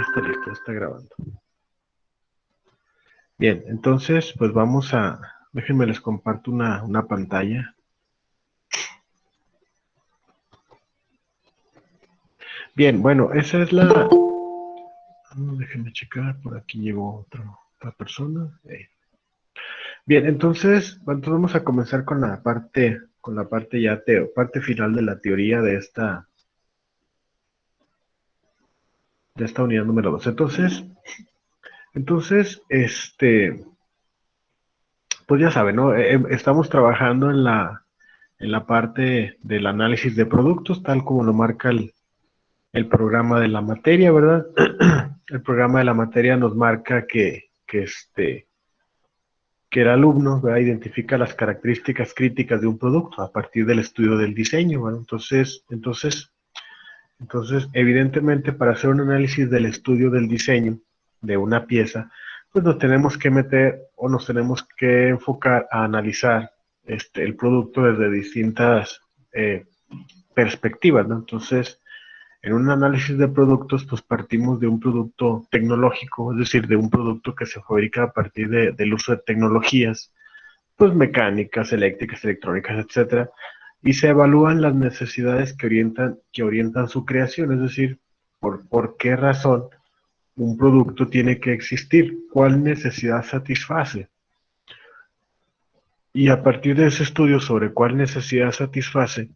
está listo, ya está grabando. Bien, entonces, pues vamos a... Déjenme les comparto una pantalla. Bien, bueno, esa es la... Déjenme checar, por aquí llegó otra persona. Bien, entonces vamos a comenzar con la parte ya parte final de la teoría de esta unidad número 2. Entonces, pues ya saben, ¿no? Estamos trabajando en la parte del análisis de productos, tal como lo marca el programa de la materia, ¿verdad? El programa de la materia nos marca que el alumno, ¿verdad?, identifica las características críticas de un producto a partir del estudio del diseño, ¿verdad? Entonces, evidentemente, para hacer un análisis del estudio del diseño de una pieza, pues nos tenemos que meter o nos tenemos que enfocar a analizar el producto desde distintas perspectivas, ¿no? Entonces, en un análisis de productos, pues partimos de un producto tecnológico, es decir, de un producto que se fabrica a partir del uso de tecnologías, pues mecánicas, eléctricas, electrónicas, etcétera, y se evalúan las necesidades que orientan su creación, es decir, por qué razón un producto tiene que existir, cuál necesidad satisface. Y a partir de ese estudio sobre cuál necesidad satisface,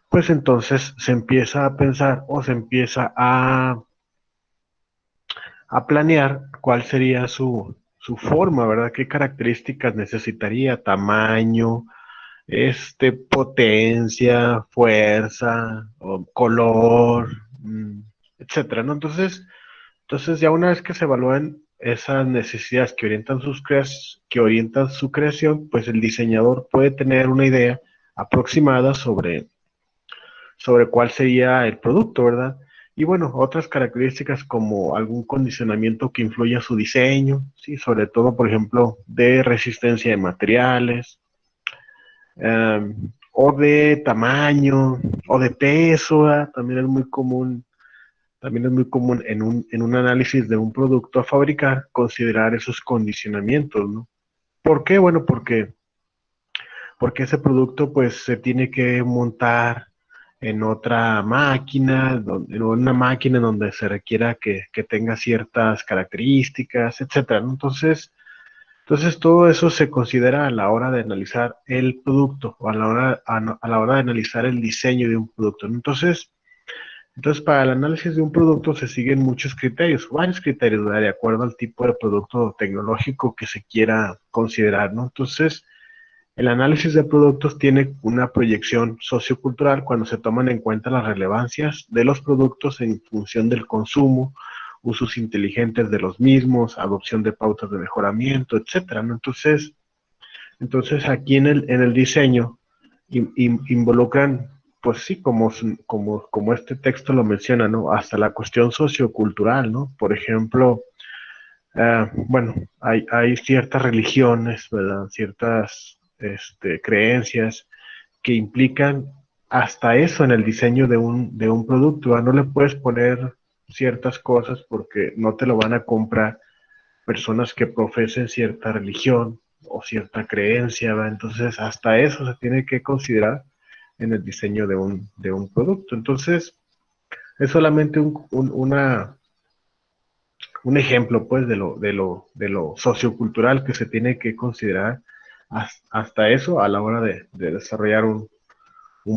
pues entonces se empieza a pensar o se empieza a planear cuál sería su forma, ¿verdad? ¿Qué características necesitaría? Tamaño, potencia, fuerza, o color, etcétera, ¿no? Entonces ya una vez que se evalúan esas necesidades que orientan su creación, pues el diseñador puede tener una idea aproximada sobre cuál sería el producto, ¿verdad? Y bueno, otras características como algún condicionamiento que influya a su diseño, ¿sí? Sobre todo, por ejemplo, de resistencia de materiales, o de tamaño, o de peso, ¿verdad? También es muy común en un análisis de un producto a fabricar considerar esos condicionamientos, ¿no? ¿Por qué? Bueno, porque ese producto pues se tiene que montar en otra máquina, en una máquina en donde se requiera que tenga ciertas características, etcétera, ¿no? Entonces todo eso se considera a la hora de analizar el producto o a la hora de analizar el diseño de un producto, ¿no? Entonces, para el análisis de un producto se siguen muchos criterios, varios criterios, ¿verdad?, de acuerdo al tipo de producto tecnológico que se quiera considerar, ¿no? Entonces, el análisis de productos tiene una proyección sociocultural cuando se toman en cuenta las relevancias de los productos en función del consumo, usos inteligentes de los mismos, adopción de pautas de mejoramiento, etcétera, ¿no? Entonces aquí en el diseño involucran, pues sí, como este texto lo menciona, ¿no? Hasta la cuestión sociocultural, ¿no? Por ejemplo, bueno, hay ciertas religiones, ¿verdad? Ciertas creencias que implican hasta eso en el diseño de un producto, ¿verdad? No le puedes poner ciertas cosas porque no te lo van a comprar personas que profesen cierta religión o cierta creencia, ¿verdad? Entonces, hasta eso se tiene que considerar en el diseño de un producto. Entonces, es solamente un ejemplo, pues, de lo sociocultural que se tiene que considerar hasta eso a la hora de desarrollar un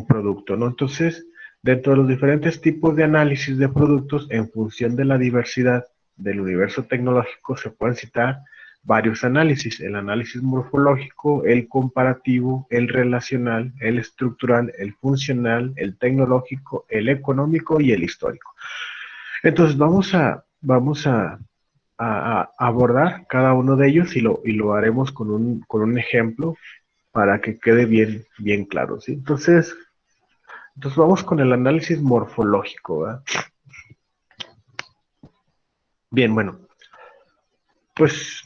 producto, ¿no? Entonces, dentro de los diferentes tipos de análisis de productos, en función de la diversidad del universo tecnológico, se pueden citar varios análisis: el análisis morfológico, el comparativo, el relacional, el estructural, el funcional, el tecnológico, el económico y el histórico. Entonces, vamos a abordar cada uno de ellos y lo haremos con un ejemplo para que quede bien claro, ¿sí? Entonces vamos con el análisis morfológico, ¿verdad? Bien, bueno, pues,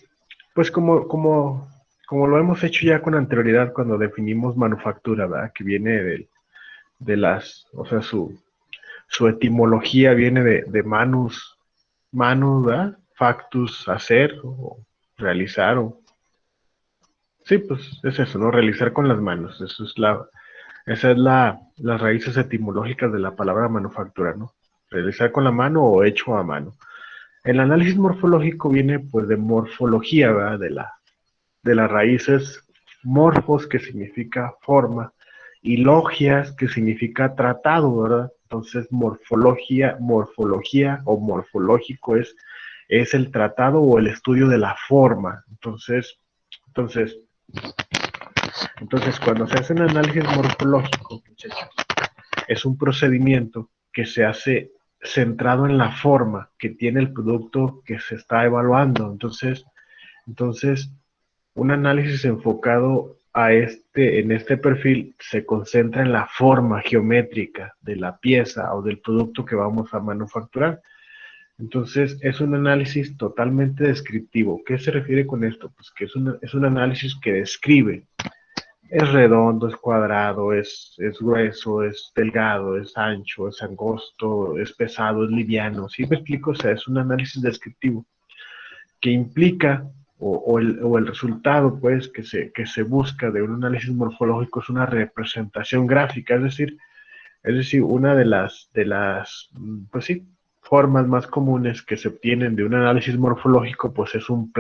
pues como lo hemos hecho ya con anterioridad cuando definimos manufactura, ¿verdad? Que viene o sea, su etimología viene de manus, Mano, ¿verdad? Factus, hacer o realizar o... Sí, pues es eso, ¿no? Realizar con las manos. Esa es las raíces etimológicas de la palabra manufactura, ¿no? Realizar con la mano o hecho a mano. El análisis morfológico viene pues de morfología, ¿verdad? De las raíces morfos, que significa forma, y logias, que significa tratado, ¿verdad? Entonces, morfología o morfológico es el tratado o el estudio de la forma. Entonces, entonces, cuando se hace un análisis morfológico, muchachos, es un procedimiento que se hace centrado en la forma que tiene el producto que se está evaluando. Entonces, un análisis enfocado en este perfil se concentra en la forma geométrica de la pieza o del producto que vamos a manufacturar. Entonces, es un análisis totalmente descriptivo. ¿Qué se refiere con esto? Pues que es un análisis que describe. Es redondo, es cuadrado, es grueso, es delgado, es ancho, es angosto, es pesado, es liviano. ¿Sí me explico? O sea, es un análisis descriptivo que implica o el resultado pues que se busca de un análisis morfológico es una representación gráfica, es decir, una de las pues sí, formas más comunes que se obtienen de un análisis morfológico pues es un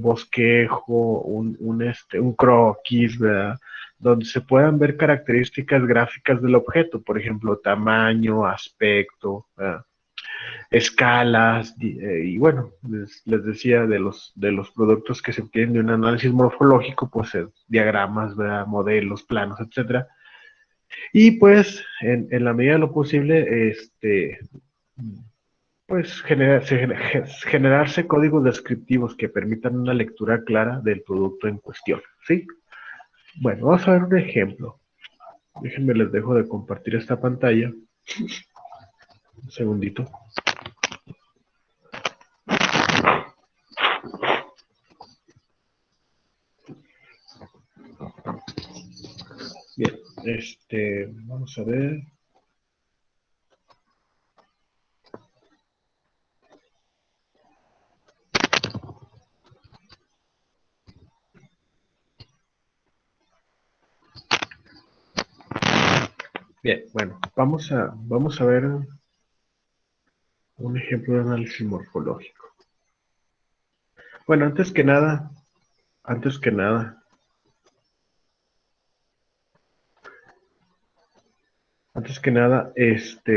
bosquejo, un croquis, ¿verdad? Donde se puedan ver características gráficas del objeto, por ejemplo, tamaño, aspecto, ¿verdad? Escalas, y bueno, les decía de los productos que se obtienen de un análisis morfológico, pues diagramas, ¿verdad? Modelos, planos, etcétera. Y pues, en la medida de lo posible, pues generarse códigos descriptivos que permitan una lectura clara del producto en cuestión, ¿sí? Bueno, vamos a ver un ejemplo. Déjenme, les dejo de compartir esta pantalla. Un segundito. Bien, vamos a ver. Bien, bueno, vamos a ver un ejemplo de análisis morfológico. Bueno, antes que nada,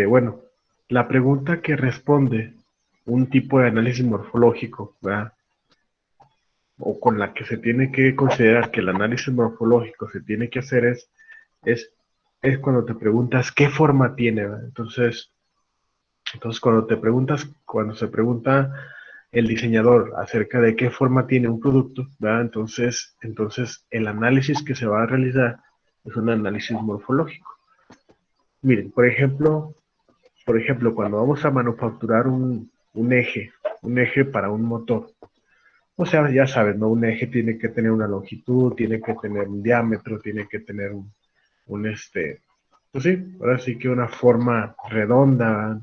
bueno, la pregunta que responde un tipo de análisis morfológico, ¿verdad? O con la que se tiene que considerar que el análisis morfológico se tiene que hacer es, es cuando te preguntas qué forma tiene, ¿verdad? Entonces, cuando se pregunta el diseñador acerca de qué forma tiene un producto, ¿verdad? Entonces el análisis que se va a realizar es un análisis morfológico. Miren, por ejemplo, cuando vamos a manufacturar un eje para un motor, o sea, ya sabes, ¿no? Un eje tiene que tener una longitud, tiene que tener un diámetro, tiene que tener pues sí, ahora sí que una forma redonda, ¿verdad?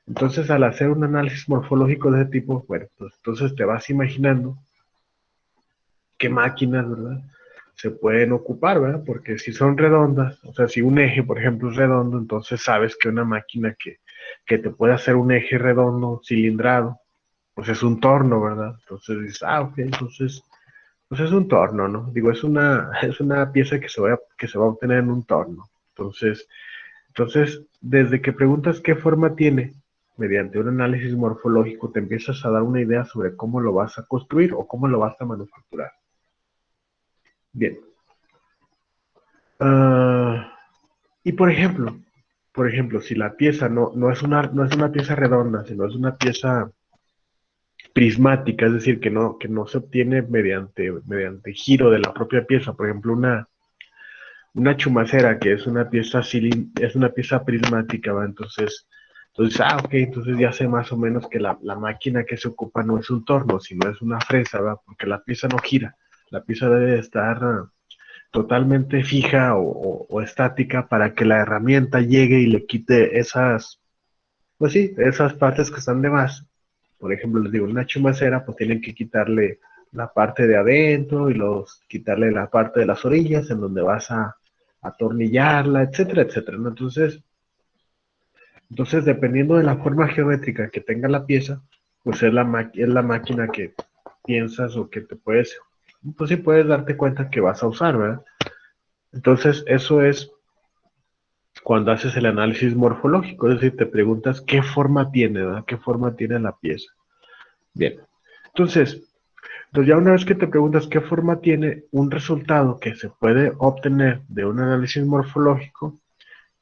Entonces, al hacer un análisis morfológico de ese tipo, bueno, pues entonces te vas imaginando qué máquinas, ¿verdad? Se pueden ocupar, ¿verdad? Porque si son redondas, o sea, si un eje, por ejemplo, es redondo, entonces sabes que una máquina que te puede hacer un eje redondo, cilindrado, pues es un torno, ¿verdad? Entonces dices, ok, entonces, pues es un torno, ¿no? Digo, es una pieza que se va a obtener en un torno. Entonces, desde que preguntas qué forma tiene, mediante un análisis morfológico, te empiezas a dar una idea sobre cómo lo vas a construir o cómo lo vas a manufacturar. Bien. Ah, y por ejemplo, si la pieza no es una pieza redonda, sino es una pieza prismática, es decir, que no se obtiene mediante giro de la propia pieza, por ejemplo, una chumacera, que es una pieza prismática, ¿va? Ok, entonces ya sé más o menos que la máquina que se ocupa no es un torno, sino es una fresa, ¿va? Porque la pieza no gira, la pieza debe estar totalmente fija o estática para que la herramienta llegue y le quite Pues sí, esas partes que están de más, por ejemplo, les digo, una chumacera, pues tienen que quitarle la parte de adentro y quitarle la parte de las orillas en donde vas a atornillarla, etcétera, etcétera, ¿no? Entonces, dependiendo de la forma geométrica que tenga la pieza, pues es la máquina que piensas o que te puedes, pues sí puedes darte cuenta que vas a usar, ¿verdad? Entonces, eso es cuando haces el análisis morfológico, es decir, te preguntas qué forma tiene, ¿verdad? ¿Qué forma tiene la pieza? Bien. Entonces, ya una vez que te preguntas qué forma tiene un resultado que se puede obtener de un análisis morfológico,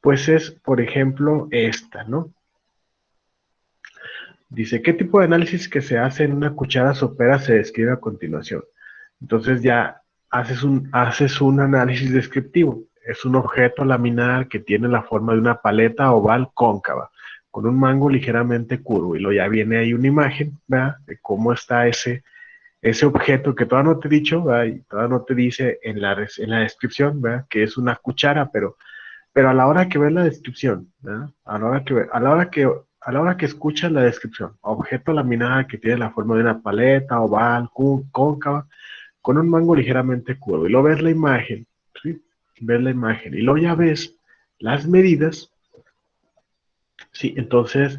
pues es, por ejemplo, esta, ¿no? Dice, ¿qué tipo de análisis que se hace en una cuchara sopera se describe a continuación? Entonces ya haces un análisis descriptivo. Es un objeto laminar que tiene la forma de una paleta oval cóncava, con un mango ligeramente curvo. Y luego ya viene ahí una imagen, ¿verdad? De cómo está ese objeto que todavía no te he dicho, ¿verdad? Y todavía no te dice en la descripción, ¿verdad? Que es una cuchara, pero a la hora que ves la descripción, ¿verdad? A la hora que escuchas la descripción, objeto laminada que tiene la forma de una paleta, oval, cóncava, con un mango ligeramente curvo. Y luego ves la imagen, ¿sí? Ves la imagen. Y luego ya ves las medidas, ¿sí? Entonces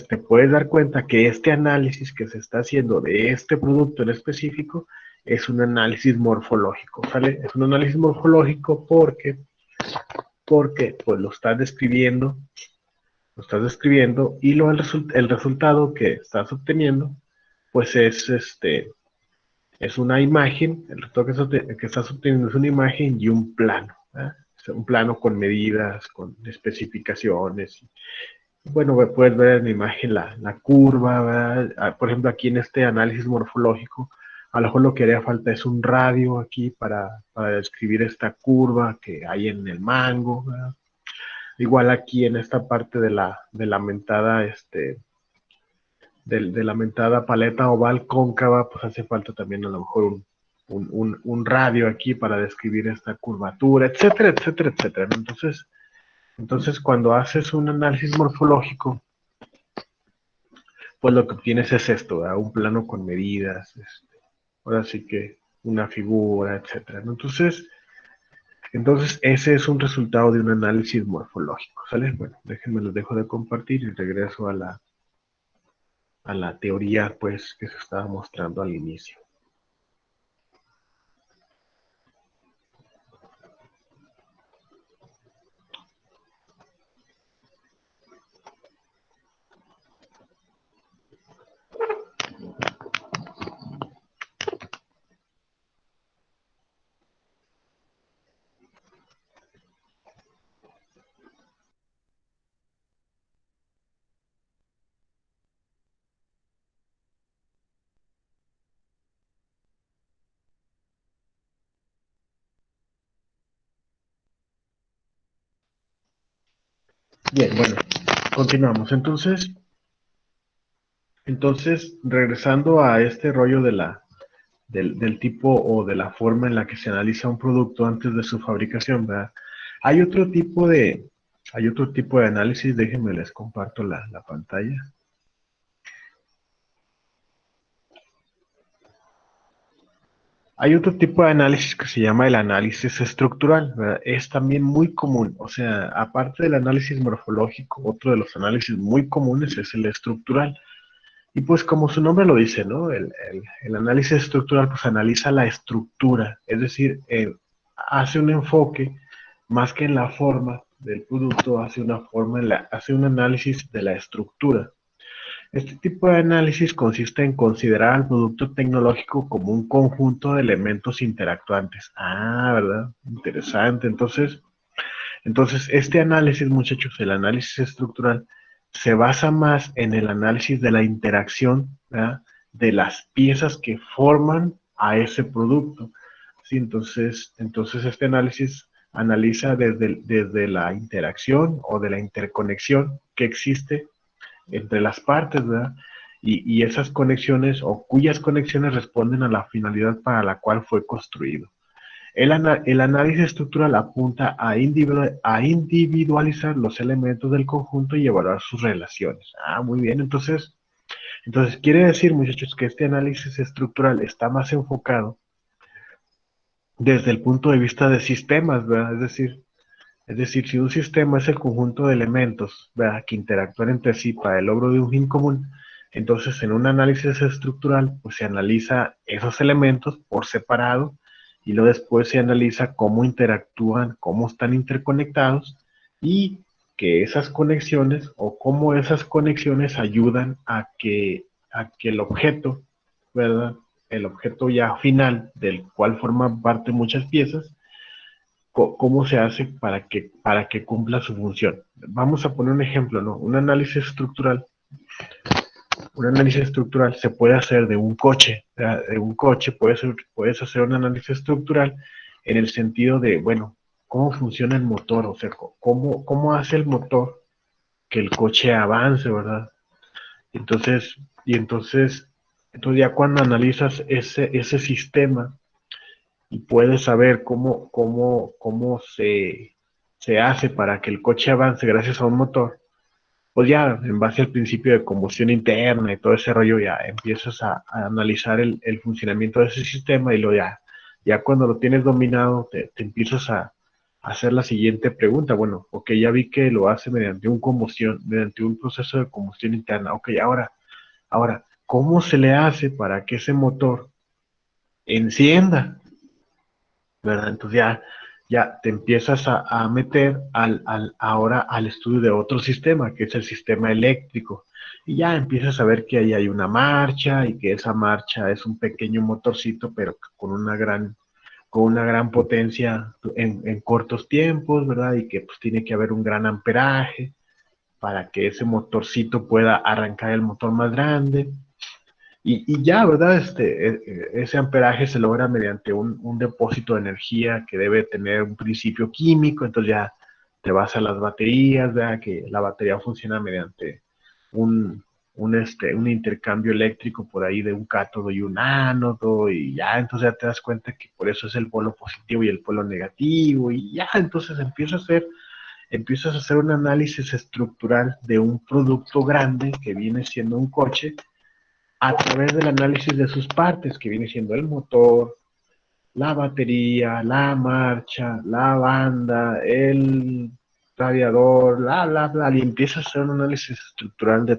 te puedes dar cuenta que este análisis que se está haciendo de este producto en específico es un análisis morfológico, ¿sale? Es un análisis morfológico porque pues lo estás describiendo y el resultado que estás obteniendo, pues es una imagen, el resultado que estás obteniendo es una imagen y un plano, ¿eh? Un plano con medidas, con especificaciones. Bueno, puedes ver en la imagen la curva, ¿verdad? Por ejemplo, aquí en este análisis morfológico, a lo mejor lo que haría falta es un radio aquí para describir esta curva que hay en el mango, ¿verdad? Igual aquí en esta parte de la mentada, de la mentada paleta oval cóncava, pues hace falta también a lo mejor un radio aquí para describir esta curvatura, etcétera, etcétera, etcétera, ¿no? Entonces, cuando haces un análisis morfológico, pues lo que obtienes es esto, ¿verdad? Un plano con medidas, ahora sí que una figura, etcétera, ¿no? Entonces, ese es un resultado de un análisis morfológico, ¿sale? Bueno, déjenme los dejo de compartir y regreso a la teoría, pues, que se estaba mostrando al inicio. Bien, bueno, continuamos. Entonces, regresando a este rollo del tipo o de la forma en la que se analiza un producto antes de su fabricación, ¿verdad? Hay otro tipo de, hay otro tipo de análisis, déjenme les comparto la pantalla. Hay otro tipo de análisis que se llama el análisis estructural, ¿verdad? Es también muy común, o sea, aparte del análisis morfológico, otro de los análisis muy comunes es el estructural. Y pues como su nombre lo dice, ¿no? El análisis estructural pues analiza la estructura, es decir, hace un enfoque más que en la forma del producto, hace un análisis de la estructura. Este tipo de análisis consiste en considerar al producto tecnológico como un conjunto de elementos interactuantes. Ah, ¿verdad? Interesante. Entonces, este análisis, muchachos, el análisis estructural, se basa más en el análisis de la interacción, ¿verdad? De las piezas que forman a ese producto. ¿Sí? Entonces este análisis analiza desde la interacción o de la interconexión que existe entre las partes, ¿verdad? Y esas conexiones o cuyas conexiones responden a la finalidad para la cual fue construido. El análisis estructural apunta a individualizar los elementos del conjunto y evaluar sus relaciones. Ah, muy bien, entonces quiere decir, muchachos, que este análisis estructural está más enfocado desde el punto de vista de sistemas, ¿verdad? Es decir, si un sistema es el conjunto de elementos, ¿verdad?, que interactúan entre sí para el logro de un fin común, entonces en un análisis estructural, pues se analiza esos elementos por separado y luego después se analiza cómo interactúan, cómo están interconectados y que esas conexiones o cómo esas conexiones ayudan a que el objeto, ¿verdad? El objeto ya final, del cual forman parte muchas piezas, cómo se hace para que cumpla su función. Vamos a poner un ejemplo, ¿no? Un análisis estructural se puede hacer de un coche, ¿verdad? De un coche puedes hacer un análisis estructural en el sentido de, bueno, cómo funciona el motor, o sea, cómo hace el motor que el coche avance, ¿verdad? Entonces, entonces ya cuando analizas ese sistema, y puedes saber cómo se hace para que el coche avance gracias a un motor, pues ya en base al principio de combustión interna y todo ese rollo, ya empiezas a analizar el funcionamiento de ese sistema y luego ya cuando lo tienes dominado, te empiezas a hacer la siguiente pregunta. Bueno, ok, ya vi que lo hace mediante un proceso de combustión interna. Ok, ahora, ¿cómo se le hace para que ese motor encienda? ¿Verdad? Entonces ya te empiezas a meter ahora al estudio de otro sistema, que es el sistema eléctrico. Y ya empiezas a ver que ahí hay una marcha y que esa marcha es un pequeño motorcito, pero con una gran potencia en cortos tiempos, ¿verdad? Y que pues tiene que haber un gran amperaje para que ese motorcito pueda arrancar el motor más grande. Y ya, ¿verdad? Ese amperaje se logra mediante un depósito de energía que debe tener un principio químico, entonces ya te vas a las baterías, ¿verdad? Que la batería funciona mediante un intercambio eléctrico por ahí de un cátodo y un ánodo, y ya entonces ya te das cuenta que por eso es el polo positivo y el polo negativo, y ya entonces empiezas a hacer un análisis estructural de un producto grande que viene siendo un coche a través del análisis de sus partes, que viene siendo el motor, la batería, la marcha, la banda, el radiador, bla, bla, bla, y empiezas a hacer un análisis estructural de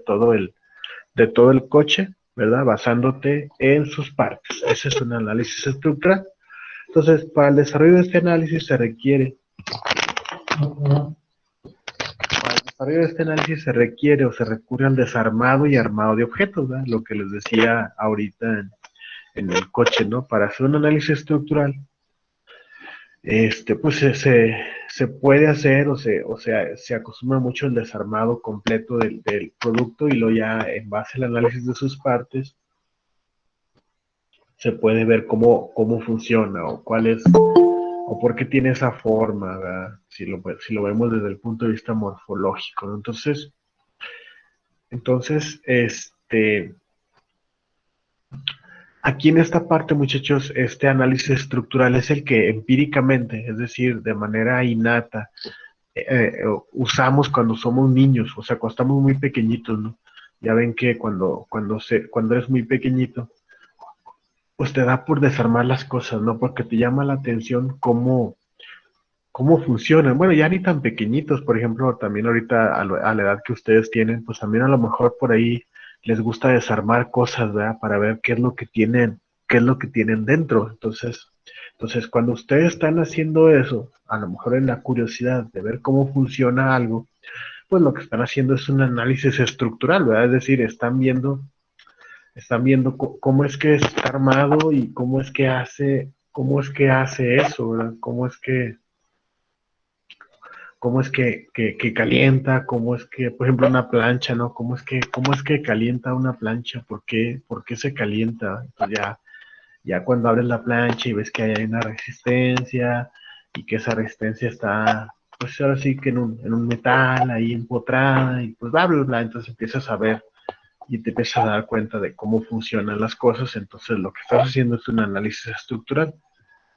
todo el coche, ¿verdad? Basándote en sus partes. Ese es un análisis estructural. Entonces, para el desarrollo de este análisis se requiere Para el desarrollo de este análisis se requiere o se recurre al desarmado y armado de objetos, ¿verdad? Lo que les decía ahorita en el coche, ¿no? Para hacer un análisis estructural, pues se puede hacer o sea, se acostumbra mucho el desarmado completo del producto y luego ya en base al análisis de sus partes se puede ver cómo funciona o por qué tiene esa forma, ¿verdad? Si lo vemos desde el punto de vista morfológico, ¿no? Entonces, aquí en esta parte, muchachos, este análisis estructural es el que empíricamente, es decir, de manera innata, usamos cuando somos niños, o sea, cuando estamos muy pequeñitos, ¿no? Ya ven que cuando eres muy pequeñito, pues te da por desarmar las cosas, ¿no? Porque te llama la atención cómo funcionan. Bueno, ya ni tan pequeñitos, por ejemplo, también ahorita a la edad que ustedes tienen, pues también a lo mejor por ahí les gusta desarmar cosas, ¿verdad? Para ver qué es lo que tienen dentro. Entonces, cuando ustedes están haciendo eso, a lo mejor en la curiosidad de ver cómo funciona algo, pues lo que están haciendo es un análisis estructural, ¿verdad? Es decir, están viendo cómo es que está armado y cómo es que hace eso, ¿verdad? Cómo es que calienta, cómo es que, por ejemplo, una plancha, ¿no? Cómo es que calienta una plancha, por qué se calienta. Entonces ya cuando abres la plancha y ves que hay una resistencia y que esa resistencia está, pues ahora sí que en un metal ahí empotrada y pues bla, bla, bla, entonces empiezas a ver y te empiezas a dar cuenta de cómo funcionan las cosas, entonces lo que estás haciendo es un análisis estructural.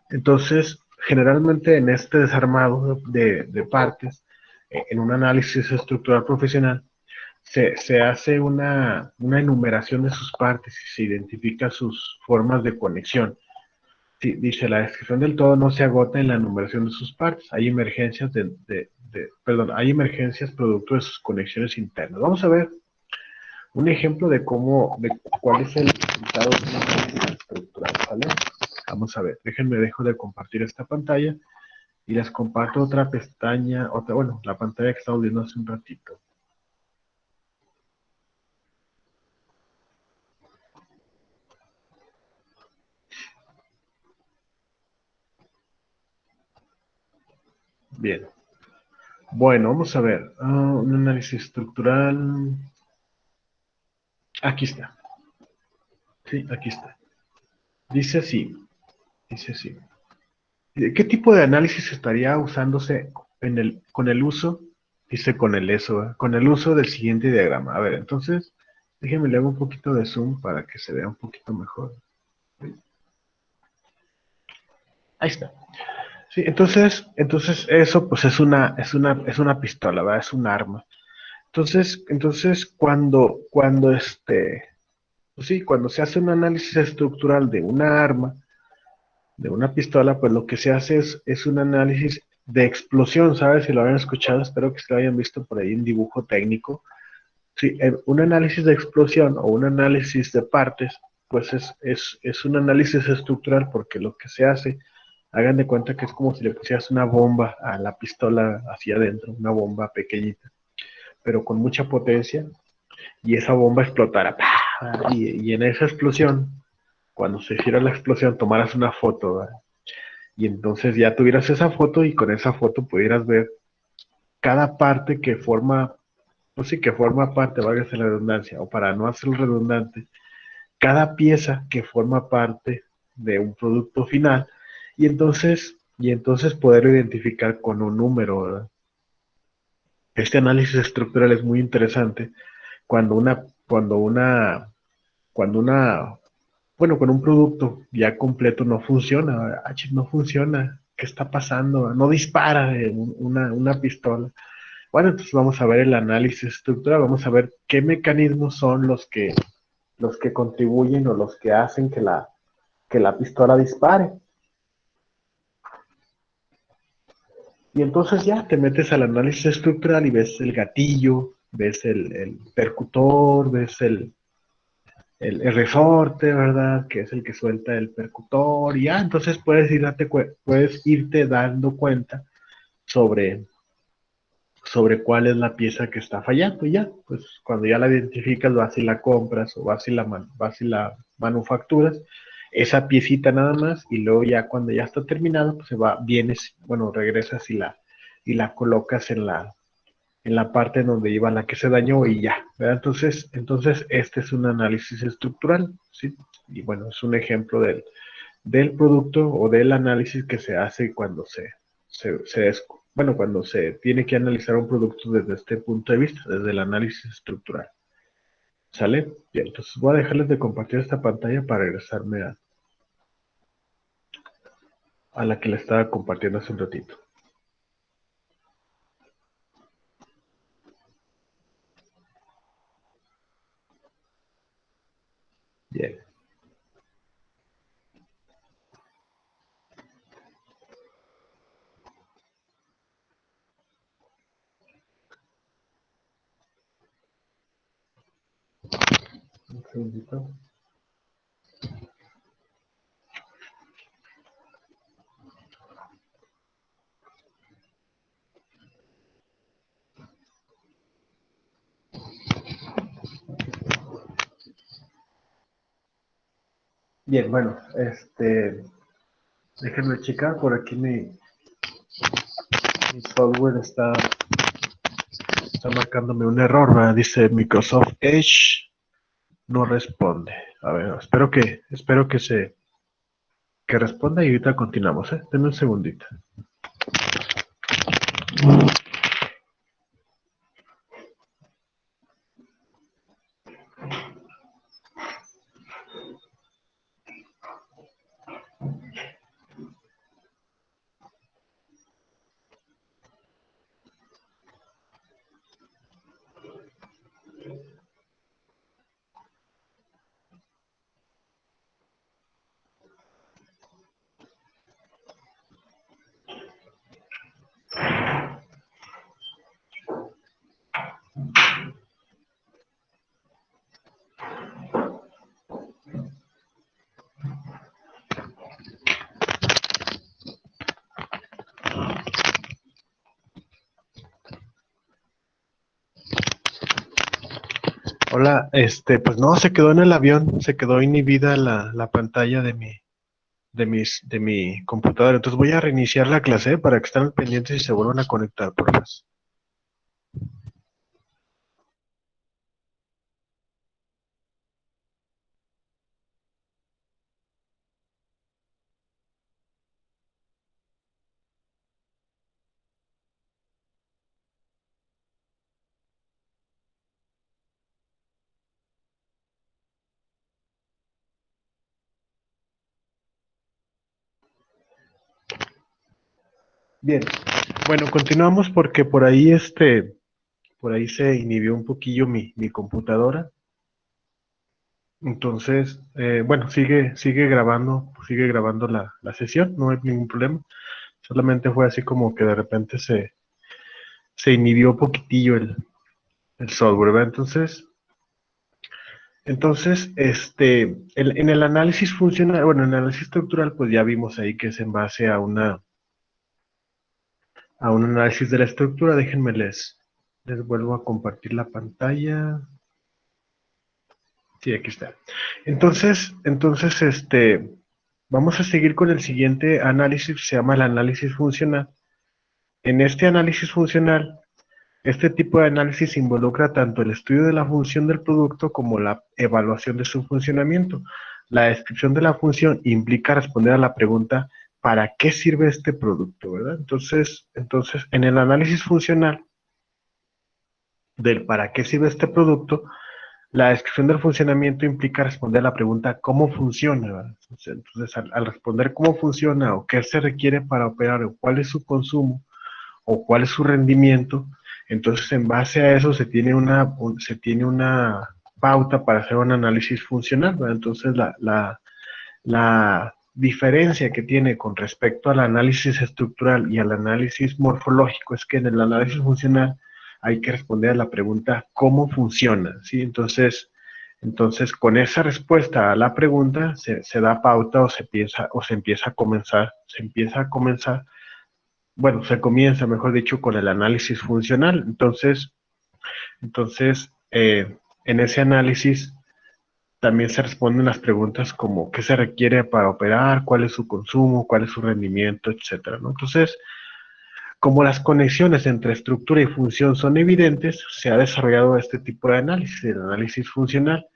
Entonces, generalmente en este desarmado de partes, en un análisis estructural profesional, se hace una enumeración de sus partes y se identifica sus formas de conexión. Sí, dice, la descripción del todo no se agota en la enumeración de sus partes. Hay emergencias perdón, hay emergencias producto de sus conexiones internas. Vamos a ver un ejemplo de cuál es el resultado de un análisis estructural, ¿vale? Vamos a ver, dejo de compartir esta pantalla y les comparto otra pestaña, bueno, la pantalla que estamos viendo hace un ratito. Bien. Bueno, vamos a ver. Un análisis estructural. Aquí está. Sí, aquí está. Dice así. Dice así. ¿Qué tipo de análisis estaría usándose con el uso? Dice con el eso, con el uso del siguiente diagrama. A ver, entonces, déjenme le hago un poquito de zoom para que se vea un poquito mejor. Ahí está. Sí, entonces eso pues es una pistola, ¿verdad? Es un arma. Entonces pues sí, cuando se hace un análisis estructural de una arma, de una pistola, pues lo que se hace es un análisis de explosión, ¿sabes? Si lo habían escuchado, espero que se lo hayan visto por ahí en dibujo técnico. Sí, un análisis de explosión o un análisis de partes, pues es un análisis estructural porque lo que se hace, hagan de cuenta que es como si le pusieras una bomba a la pistola hacia adentro, una bomba pequeñita, pero con mucha potencia, y esa bomba explotara. ¡Pah! Y en esa explosión, cuando se hiciera la explosión, tomaras una foto, ¿verdad? Y entonces ya tuvieras esa foto y con esa foto pudieras ver cada parte que forma, pues sí, que forma parte, valga la redundancia, o para no hacerlo redundante, cada pieza que forma parte de un producto final y entonces poderlo identificar con un número, ¿verdad? Este análisis estructural es muy interesante cuando cuando una, bueno, con un producto ya completo no funciona, no funciona, ¿qué está pasando? No dispara una pistola. Bueno, entonces vamos a ver el análisis estructural, vamos a ver qué mecanismos son los que contribuyen o los que hacen que la pistola dispare. Y entonces ya te metes al análisis estructural y ves el gatillo, ves el percutor, ves el resorte, ¿verdad? Que es el que suelta el percutor, y ya, entonces puedes irte dando cuenta sobre, sobre cuál es la pieza que está fallando, y ya, pues cuando ya la identificas, vas y la compras, o vas y la manufacturas, esa piecita nada más, y luego ya cuando ya está terminado, pues vienes, bueno, regresas y la colocas en la parte donde iba la que se dañó y ya, ¿verdad? Entonces este es un análisis estructural, ¿sí? Y bueno, es un ejemplo del producto o del análisis que se hace cuando bueno, cuando se tiene que analizar un producto desde este punto de vista, desde el análisis estructural. ¿Sale? Bien, entonces voy a dejarles de compartir esta pantalla para regresarme a la que le estaba compartiendo hace un ratito. Bien. Un segundito. Bien, bueno, déjenme checar por aquí mi software está marcándome un error, ¿verdad? Dice Microsoft Edge no responde. A ver, espero que responda y ahorita continuamos, ¿eh? Denme un segundito. Hola, pues no, se quedó en el avión, se quedó inhibida la pantalla de mi computadora. Entonces voy a reiniciar la clase para que estén pendientes y se vuelvan a conectar, por favor. Bien, bueno, continuamos porque por ahí se inhibió un poquillo mi computadora. Entonces, bueno, sigue grabando la sesión, no hay ningún problema. Solamente fue así como que de repente se inhibió un poquitillo el software, ¿verdad? Entonces, en el análisis funcional, bueno, en el análisis estructural, pues ya vimos ahí que es en base a un análisis de la estructura. Déjenme les vuelvo a compartir la pantalla. Sí, aquí está. Entonces, vamos a seguir con el siguiente análisis, se llama el análisis funcional. En este análisis funcional, este tipo de análisis involucra tanto el estudio de la función del producto como la evaluación de su funcionamiento. La descripción de la función implica responder a la pregunta ¿para qué sirve este producto? ¿Verdad? Entonces, en el análisis funcional del ¿para qué sirve este producto? La descripción del funcionamiento implica responder a la pregunta ¿cómo funciona? ¿Verdad? Entonces, al responder cómo funciona o qué se requiere para operar o cuál es su consumo, o cuál es su rendimiento, entonces en base a eso se tiene una pauta para hacer un análisis funcional, ¿verdad? Entonces la diferencia que tiene con respecto al análisis estructural y al análisis morfológico es que en el análisis funcional hay que responder a la pregunta ¿cómo funciona? ¿Sí? Entonces, con esa respuesta a la pregunta se da pauta o se empieza a comenzar, bueno, se comienza, mejor dicho, con el análisis funcional. Entonces, en ese análisis también se responden las preguntas como qué se requiere para operar, cuál es su consumo, cuál es su rendimiento, etcétera, ¿no? Entonces, como las conexiones entre estructura y función son evidentes, se ha desarrollado este tipo de análisis, el análisis funcional,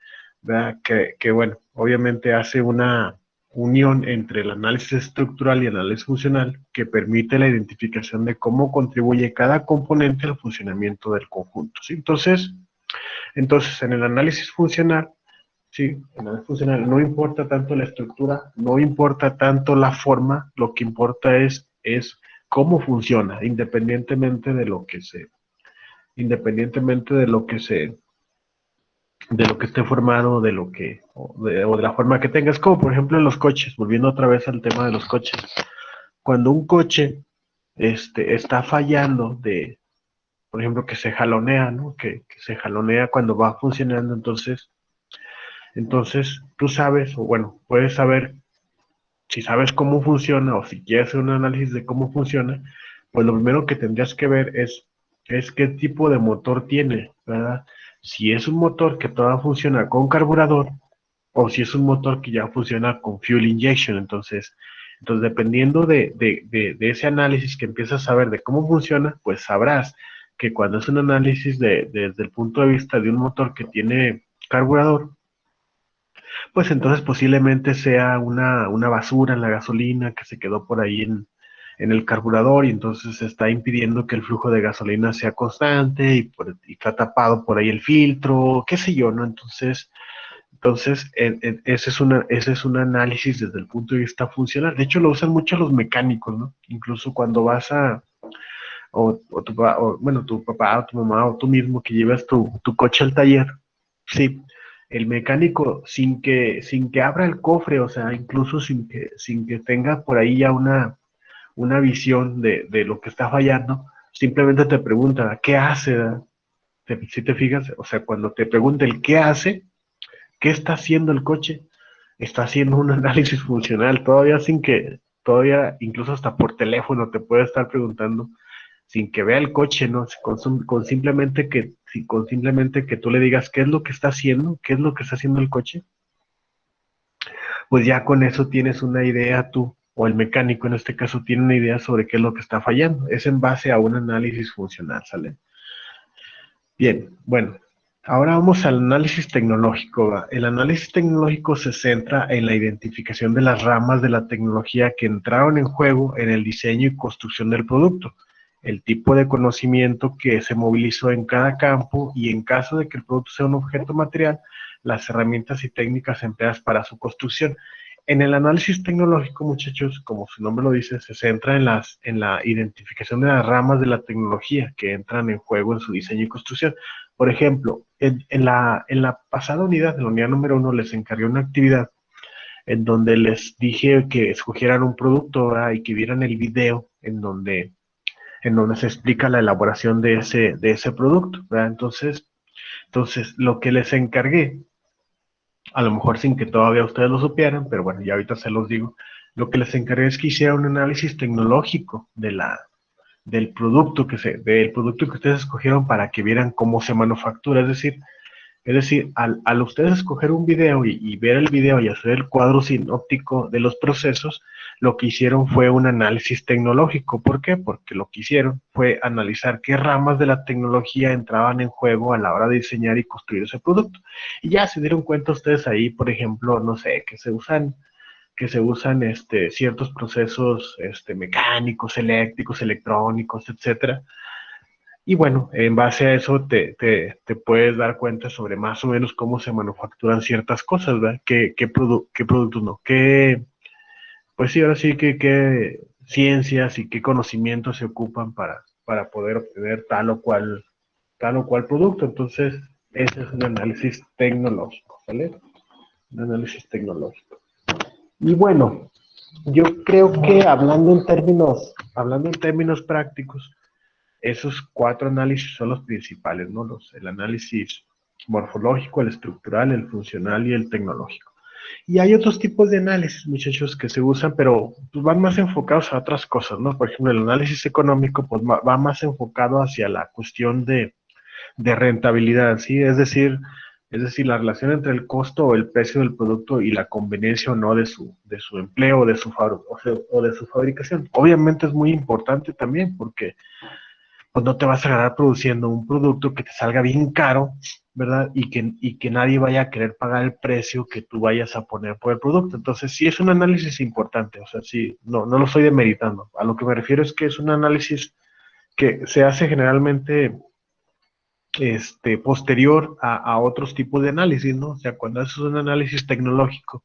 ¿verdad? Que, bueno, obviamente hace una unión entre el análisis estructural y el análisis funcional que permite la identificación de cómo contribuye cada componente al funcionamiento del conjunto, ¿sí? Entonces, en el análisis funcional, sí, en el análisis funcional no importa tanto la estructura, no importa tanto la forma, lo que importa es cómo funciona, independientemente de lo que esté formado, o de la forma que tengas, como por ejemplo en los coches, volviendo otra vez al tema de los coches. Cuando un coche está fallando por ejemplo, que se jalonea, ¿no? Que se jalonea cuando va funcionando, entonces tú sabes, o bueno, puedes saber si sabes cómo funciona o si quieres hacer un análisis de cómo funciona, pues lo primero que tendrías que ver es qué tipo de motor tiene, ¿verdad? Si es un motor que todavía funciona con carburador o si es un motor que ya funciona con fuel injection. Entonces dependiendo de ese análisis que empiezas a ver de cómo funciona, pues sabrás que cuando es un análisis desde el punto de vista de un motor que tiene carburador, pues entonces posiblemente sea una basura en la gasolina que se quedó por ahí en el carburador y entonces está impidiendo que el flujo de gasolina sea constante y está tapado por ahí el filtro, qué sé yo, ¿no? Entonces ese es un análisis desde el punto de vista funcional. De hecho, lo usan mucho los mecánicos, ¿no? Incluso cuando vas bueno, tu papá o tu mamá o tú mismo que llevas tu coche al taller, sí, el mecánico sin que abra el cofre, o sea, incluso sin que tenga por ahí ya una visión de lo que está fallando, simplemente te pregunta, ¿qué hace? Si te fijas, o sea, cuando te pregunta el qué hace, ¿qué está haciendo el coche? Está haciendo un análisis funcional, todavía incluso hasta por teléfono te puede estar preguntando sin que vea el coche, ¿no? Con simplemente que tú le digas qué es lo que está haciendo, qué es lo que está haciendo el coche, pues ya con eso tienes una idea tú, o el mecánico en este caso tiene una idea sobre qué es lo que está fallando. Es en base a un análisis funcional, ¿sale? Bien, bueno, ahora vamos al análisis tecnológico. ¿Va? El análisis tecnológico se centra en la identificación de las ramas de la tecnología que entraron en juego en el diseño y construcción del producto, el tipo de conocimiento que se movilizó en cada campo y en caso de que el producto sea un objeto material, las herramientas y técnicas empleadas para su construcción. En el análisis tecnológico, muchachos, como su nombre lo dice, se centra en la identificación de las ramas de la tecnología que entran en juego en su diseño y construcción. Por ejemplo, en la pasada unidad, en la unidad número 1, les encargué una actividad en donde les dije que escogieran un producto, ¿verdad? Y que vieran el video en donde se explica la elaboración de ese producto, ¿verdad? Entonces, lo que les encargué a lo mejor sin que todavía ustedes lo supieran, pero bueno, ya ahorita se los digo, lo que les encargué es que hiciera un análisis tecnológico del producto que ustedes escogieron para que vieran cómo se manufactura, es decir, al ustedes escoger un video y ver el video y hacer el cuadro sinóptico de los procesos, lo que hicieron fue un análisis tecnológico. ¿Por qué? Porque lo que hicieron fue analizar qué ramas de la tecnología entraban en juego a la hora de diseñar y construir ese producto. Y ya se dieron cuenta ustedes ahí, por ejemplo, no sé, ciertos procesos mecánicos, eléctricos, electrónicos, etcétera, y bueno, en base a eso te puedes dar cuenta sobre más o menos cómo se manufacturan ciertas cosas, ¿verdad? Qué productos no? Pues sí, ahora sí que qué ciencias y qué conocimientos se ocupan para poder obtener tal o cual producto. Entonces, ese es un análisis tecnológico, ¿vale? Un análisis tecnológico. Y bueno, yo creo que hablando en términos prácticos, esos cuatro análisis son los principales, ¿no? El análisis morfológico, el estructural, el funcional y el tecnológico. Y hay otros tipos de análisis, muchachos, que se usan, pero pues, van más enfocados a otras cosas, ¿no? Por ejemplo, el análisis económico pues, va más enfocado hacia la cuestión de rentabilidad, ¿sí? Es decir, la relación entre el costo o el precio del producto y la conveniencia o no de su empleo o de su fabricación. Obviamente es muy importante también porque pues no te vas a agarrar produciendo un producto que te salga bien caro, ¿verdad? Y que nadie vaya a querer pagar el precio que tú vayas a poner por el producto. Entonces, sí es un análisis importante, o sea, sí, no lo estoy demeritando. A lo que me refiero es que es un análisis que se hace generalmente posterior a otros tipos de análisis, ¿no? O sea, cuando haces un análisis tecnológico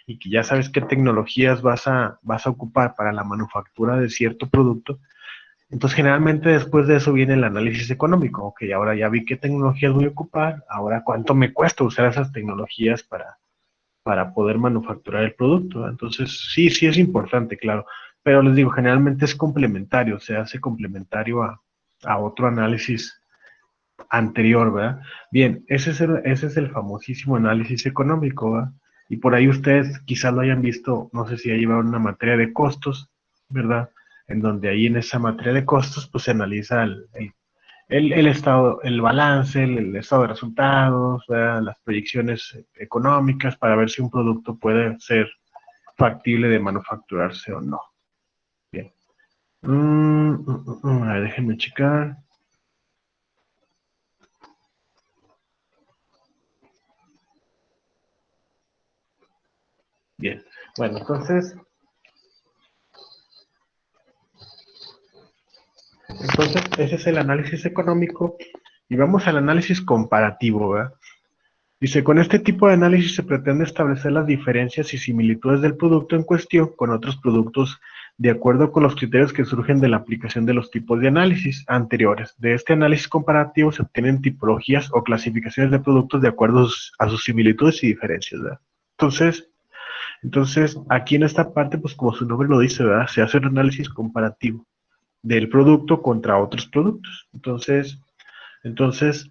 y que ya sabes qué tecnologías vas a ocupar para la manufactura de cierto producto, entonces, generalmente después de eso viene el análisis económico. Ok, ahora ya vi qué tecnologías voy a ocupar, ahora cuánto me cuesta usar esas tecnologías para poder manufacturar el producto. Entonces, sí es importante, claro. Pero les digo, generalmente es complementario, se hace complementario a otro análisis anterior, ¿verdad? Bien, ese es el famosísimo análisis económico, ¿verdad? Y por ahí ustedes quizás lo hayan visto, no sé si ya llevaron una materia de costos, ¿verdad? En donde ahí en esa materia de costos, pues se analiza el estado, el balance, el estado de resultados, ¿verdad? Las proyecciones económicas para ver si un producto puede ser factible de manufacturarse o no. Bien. A ver, déjenme checar. Bien. Bueno, entonces ese es el análisis económico y vamos al análisis comparativo, ¿verdad? Dice, con este tipo de análisis se pretende establecer las diferencias y similitudes del producto en cuestión con otros productos de acuerdo con los criterios que surgen de la aplicación de los tipos de análisis anteriores. De este análisis comparativo se obtienen tipologías o clasificaciones de productos de acuerdo a sus similitudes y diferencias, ¿verdad? Entonces, aquí en esta parte, pues como su nombre lo dice, ¿verdad? Se hace un análisis comparativo del producto contra otros productos. Entonces,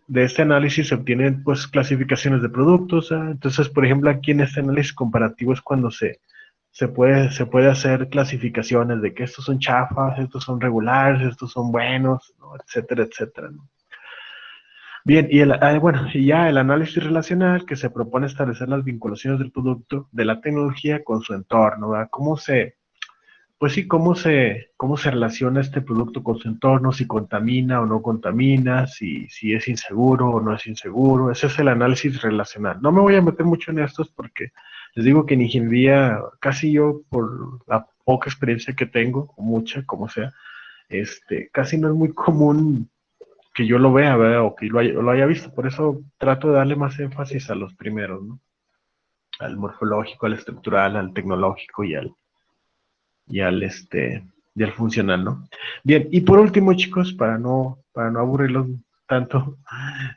de este análisis se obtienen pues clasificaciones de productos. ¿Ah? Entonces, por ejemplo, aquí en este análisis comparativo es cuando se puede hacer clasificaciones de que estos son chafas, estos son regulares, estos son buenos, ¿no? Etcétera, etcétera, ¿no? Bien, bueno, y ya el análisis relacional que se propone establecer las vinculaciones del producto, de la tecnología con su entorno, ¿verdad? Pues sí, cómo se relaciona este producto con su entorno, si contamina o no contamina, si es inseguro o no es inseguro. Ese es el análisis relacional. No me voy a meter mucho en estos porque les digo que en ingeniería, casi yo, por la poca experiencia que tengo, o mucha, como sea, casi no es muy común que yo lo vea, ¿verdad? O que lo haya visto. Por eso trato de darle más énfasis a los primeros, ¿no? Al morfológico, al estructural, al tecnológico y al y al funcional, ¿no? Bien, y por último, chicos, para no aburrirlos tanto,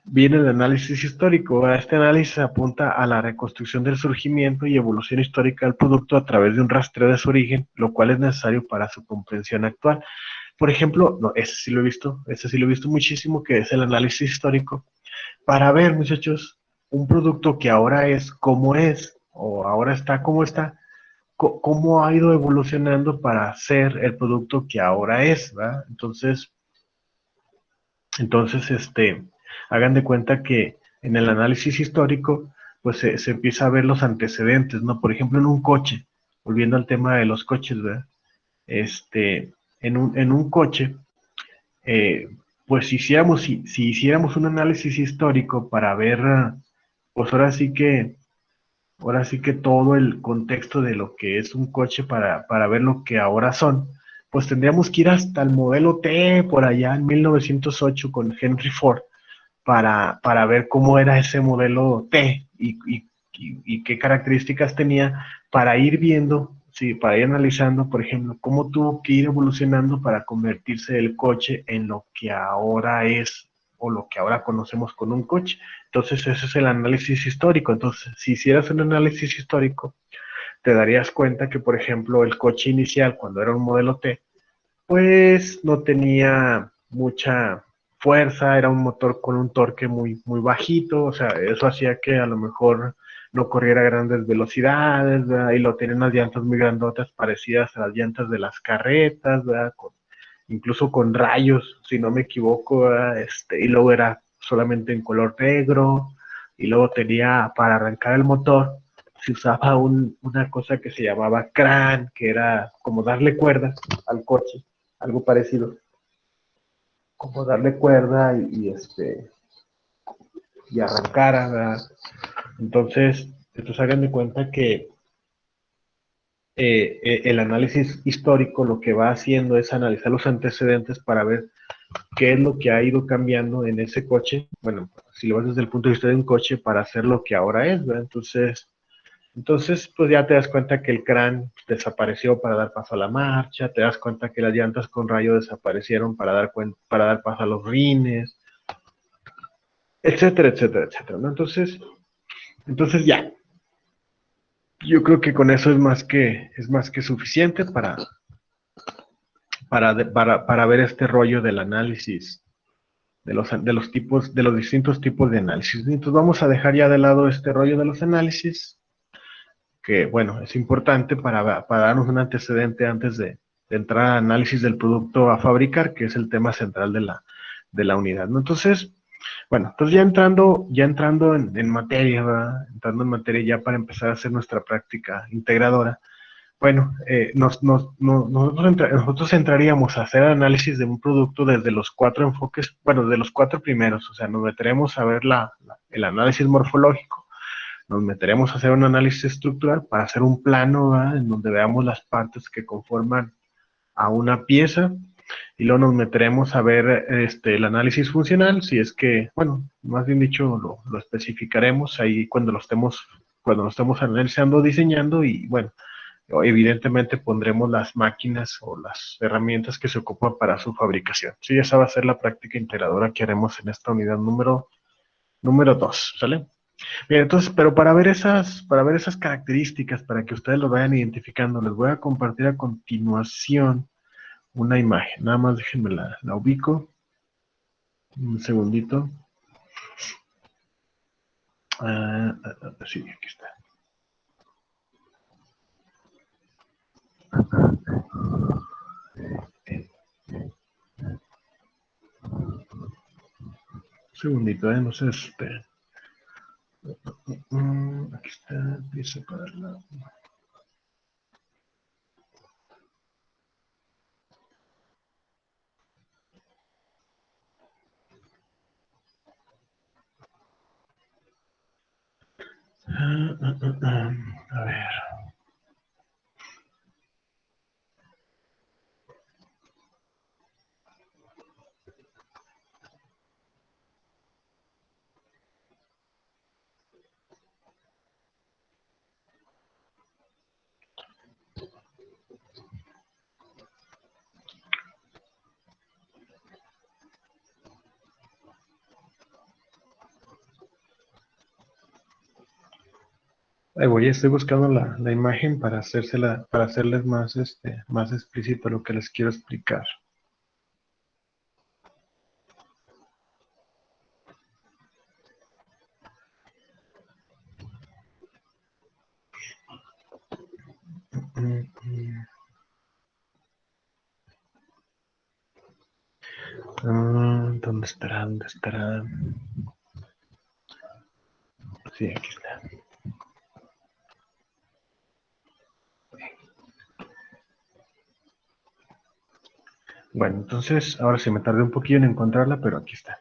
viene el análisis histórico. Este análisis apunta a la reconstrucción del surgimiento y evolución histórica del producto a través de un rastreo de su origen, lo cual es necesario para su comprensión actual. Por ejemplo, no, ese sí lo he visto muchísimo, que es el análisis histórico, para ver, muchachos, un producto que ahora es como es, o ahora está como está, cómo ha ido evolucionando para ser el producto que ahora es, ¿verdad? Entonces, hagan de cuenta que en el análisis histórico, pues se empieza a ver los antecedentes, ¿no? Por ejemplo, en un coche, volviendo al tema de los coches, ¿verdad? En un coche, eh, pues si hiciéramos un análisis histórico para ver, pues ahora sí que todo el contexto de lo que es un coche para ver lo que ahora son, pues tendríamos que ir hasta el modelo T por allá en 1908 con Henry Ford para ver cómo era ese modelo T y qué características tenía para ir viendo, sí, para ir analizando, por ejemplo, cómo tuvo que ir evolucionando para convertirse el coche en lo que ahora es o lo que ahora conocemos con un coche. Entonces, ese es el análisis histórico. Entonces, si hicieras un análisis histórico, te darías cuenta que, por ejemplo, el coche inicial, cuando era un modelo T, pues no tenía mucha fuerza, era un motor con un torque muy bajito, o sea, eso hacía que a lo mejor no corriera a grandes velocidades, ¿verdad? Y lo tenía unas llantas muy grandotas parecidas a las llantas de las carretas, ¿verdad? Incluso con rayos, si no me equivoco, ¿verdad? Y luego era solamente en color negro, y luego tenía para arrancar el motor, se usaba una cosa que se llamaba cran, que era como darle cuerda al coche, algo parecido, como darle cuerda y arrancar, ¿verdad? Entonces hagan de cuenta que el análisis histórico lo que va haciendo es analizar los antecedentes para ver qué es lo que ha ido cambiando en ese coche, bueno, si lo ves desde el punto de vista de un coche, para hacer lo que ahora es, ¿verdad? Entonces, pues ya te das cuenta que el crán desapareció para dar paso a la marcha, te das cuenta que las llantas con rayo desaparecieron para dar paso a los rines, etcétera, etcétera, etcétera, ¿no? Entonces ya, yo creo que con eso es más que suficiente para ver este rollo del análisis de los tipos, de los distintos tipos de análisis. Entonces vamos a dejar ya de lado este rollo de los análisis, que bueno, es importante para darnos un antecedente antes de entrar al análisis del producto a fabricar, que es el tema central de la unidad, ¿no? Entonces, bueno, entonces ya entrando en materia, ¿verdad? Entrando en materia ya para empezar a hacer nuestra práctica integradora. Bueno, nosotros entraríamos a hacer análisis de un producto desde los cuatro enfoques, bueno, de los cuatro primeros, o sea, nos meteremos a ver el análisis morfológico, nos meteremos a hacer un análisis estructural para hacer un plano, ¿verdad? En donde veamos las partes que conforman a una pieza, y luego nos meteremos a ver el análisis funcional, si es que, bueno, más bien dicho, lo especificaremos ahí cuando lo estemos analizando, diseñando, y bueno, evidentemente pondremos las máquinas o las herramientas que se ocupan para su fabricación. Sí, esa va a ser la práctica integradora que haremos en esta unidad número 2, ¿sale? Bien, entonces, pero para ver esas características, para que ustedes lo vayan identificando, les voy a compartir a continuación una imagen. Nada más déjenme la ubico. Un segundito. Sí, aquí está. Un segundito, no sé, esperen. Aquí está, pieza para la... A ver. Ahí voy, estoy buscando la imagen para para hacerles más, más explícito lo que les quiero explicar. ¿Dónde estará? ¿Dónde estará? Sí, aquí está. Bueno, entonces, ahora sí me tardé un poquillo en encontrarla, pero aquí está.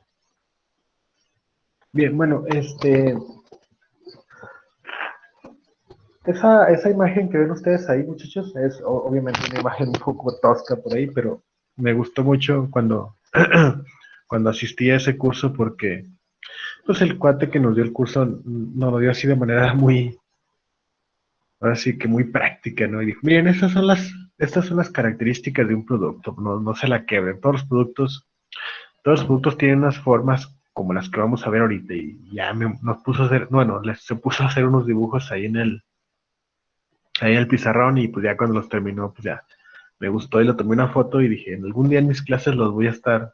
Bien, bueno, esa imagen que ven ustedes ahí, muchachos, es obviamente una imagen un poco tosca por ahí, pero me gustó mucho cuando, cuando asistí a ese curso porque, pues el cuate que nos dio el curso nos lo dio así de manera muy, ahora sí que muy práctica, ¿no? Y dijo, miren, estas son las características de un producto, no se la quebren. Todos los productos tienen unas formas como las que vamos a ver ahorita y ya nos puso a hacer, bueno, se puso a hacer unos dibujos ahí en el pizarrón y pues ya cuando los terminó, pues ya me gustó y le tomé una foto y dije, en algún día en mis clases los voy a estar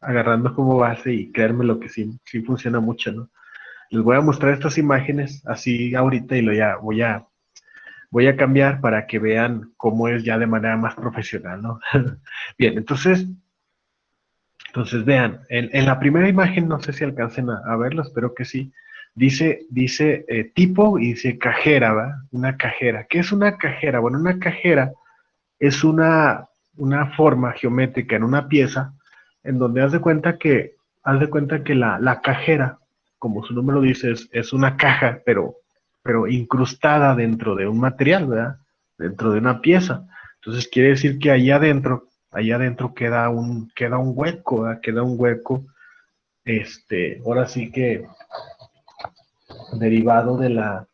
agarrando como base y créanme lo que sí funciona mucho, ¿no? Les voy a mostrar estas imágenes así ahorita y lo ya voy a cambiar para que vean cómo es ya de manera más profesional, ¿no? Bien, entonces vean, en la primera imagen, no sé si alcancen a verlo, espero que sí, dice tipo y dice cajera, ¿va? Una cajera. ¿Qué es una cajera? Bueno, una cajera es una forma geométrica en una pieza en donde haz de cuenta que la cajera, como su nombre lo dice, es una caja, pero incrustada dentro de un material, ¿verdad? Dentro de una pieza. Entonces quiere decir que allá adentro queda un hueco, ¿verdad? Queda un hueco, ahora sí que derivado de la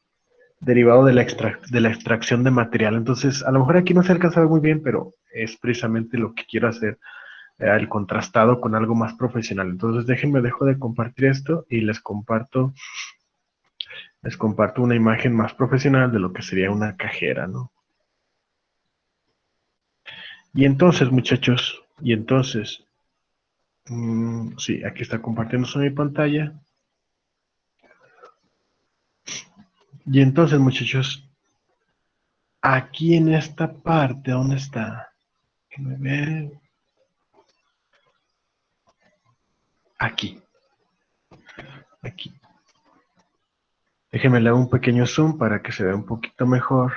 extracción de material. Entonces, a lo mejor aquí no se alcanza a ver muy bien, pero es precisamente lo que quiero hacer, el contrastado con algo más profesional. Entonces, dejo de compartir esto y les comparto una imagen más profesional de lo que sería una cajera, ¿no? Y entonces, muchachos, sí, aquí está compartiéndose mi pantalla. Y entonces, muchachos, aquí en esta parte, ¿dónde está? Déjenme ver. Aquí, aquí. Déjenme le hago un pequeño zoom para que se vea un poquito mejor.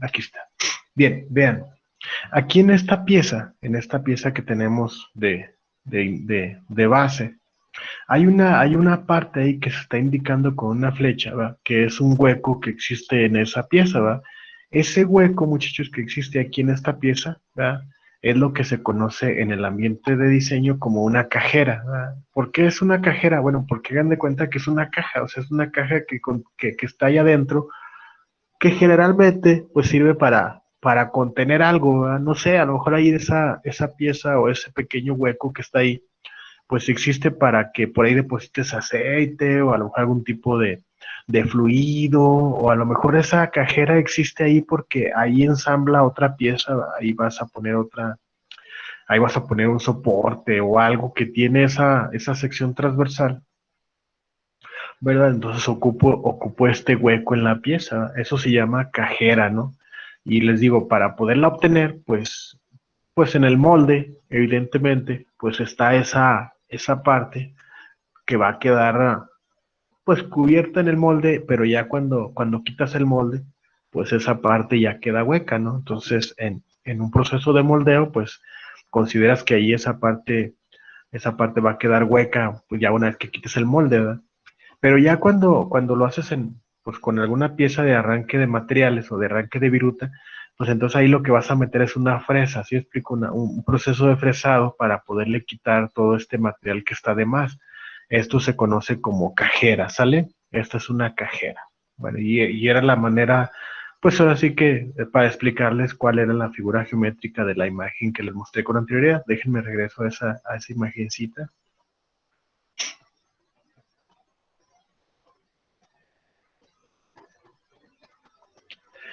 Aquí está. Bien, vean. Aquí en esta pieza que tenemos de base, hay una parte ahí que se está indicando con una flecha, ¿va? Que es un hueco que existe en esa pieza, ¿va? Ese hueco, muchachos, que existe aquí en esta pieza, ¿va? Es lo que se conoce en el ambiente de diseño como una cajera, ¿va? ¿Por qué es una cajera? Bueno, porque hagan de cuenta que es una caja, o sea, es una caja que está ahí adentro, que generalmente pues sirve para contener algo, ¿va? No sé, a lo mejor ahí esa pieza o ese pequeño hueco que está ahí pues existe para que por ahí deposites aceite o a lo mejor algún tipo de fluido o a lo mejor esa cajera existe ahí porque ahí ensambla otra pieza, ahí vas a poner un soporte o algo que tiene esa sección transversal, ¿verdad? Entonces ocupo este hueco en la pieza, eso se llama cajera, ¿no? Y les digo, para poderla obtener, pues en el molde, evidentemente, pues está esa parte que va a quedar pues cubierta en el molde, pero ya cuando quitas el molde, pues esa parte ya queda hueca, ¿no? Entonces, en un proceso de moldeo, pues consideras que ahí esa parte va a quedar hueca, pues ya una vez que quites el molde, ¿verdad? Pero ya cuando lo haces pues con alguna pieza de arranque de materiales o de arranque de viruta, pues entonces ahí lo que vas a meter es una fresa, ¿sí explico? Un proceso de fresado para poderle quitar todo este material que está de más. Esto se conoce como cajera, ¿sale? Esta es una cajera. Bueno, y era la manera, pues ahora sí que para explicarles cuál era la figura geométrica de la imagen que les mostré con anterioridad. Déjenme regreso a esa imagencita.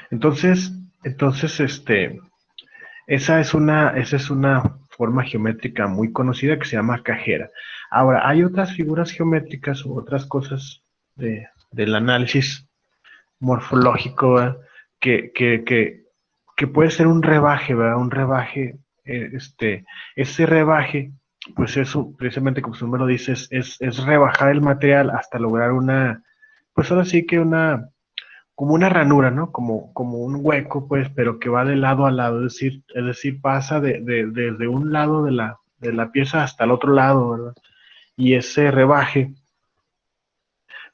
Entonces, entonces, esa es una forma geométrica muy conocida que se llama cajera. Ahora, hay otras figuras geométricas u otras cosas del análisis morfológico, ¿verdad? Que puede ser un rebaje, ¿verdad? Un rebaje, ese rebaje, pues eso, precisamente como su nombre lo dice, es rebajar el material hasta lograr pues ahora sí que como una ranura, ¿no? Como un hueco, pues, pero que va de lado a lado, es decir, pasa desde un lado de la pieza hasta el otro lado, ¿verdad? Y ese rebaje,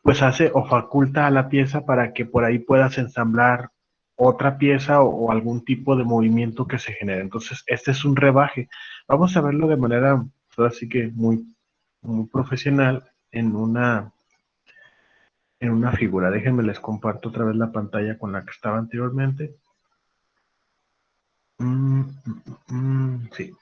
pues hace o faculta a la pieza para que por ahí puedas ensamblar otra pieza o algún tipo de movimiento que se genere. Entonces, este es un rebaje. Vamos a verlo de manera, pues, así que muy, muy profesional en una figura. Déjenme les comparto otra vez la pantalla con la que estaba anteriormente. Sí.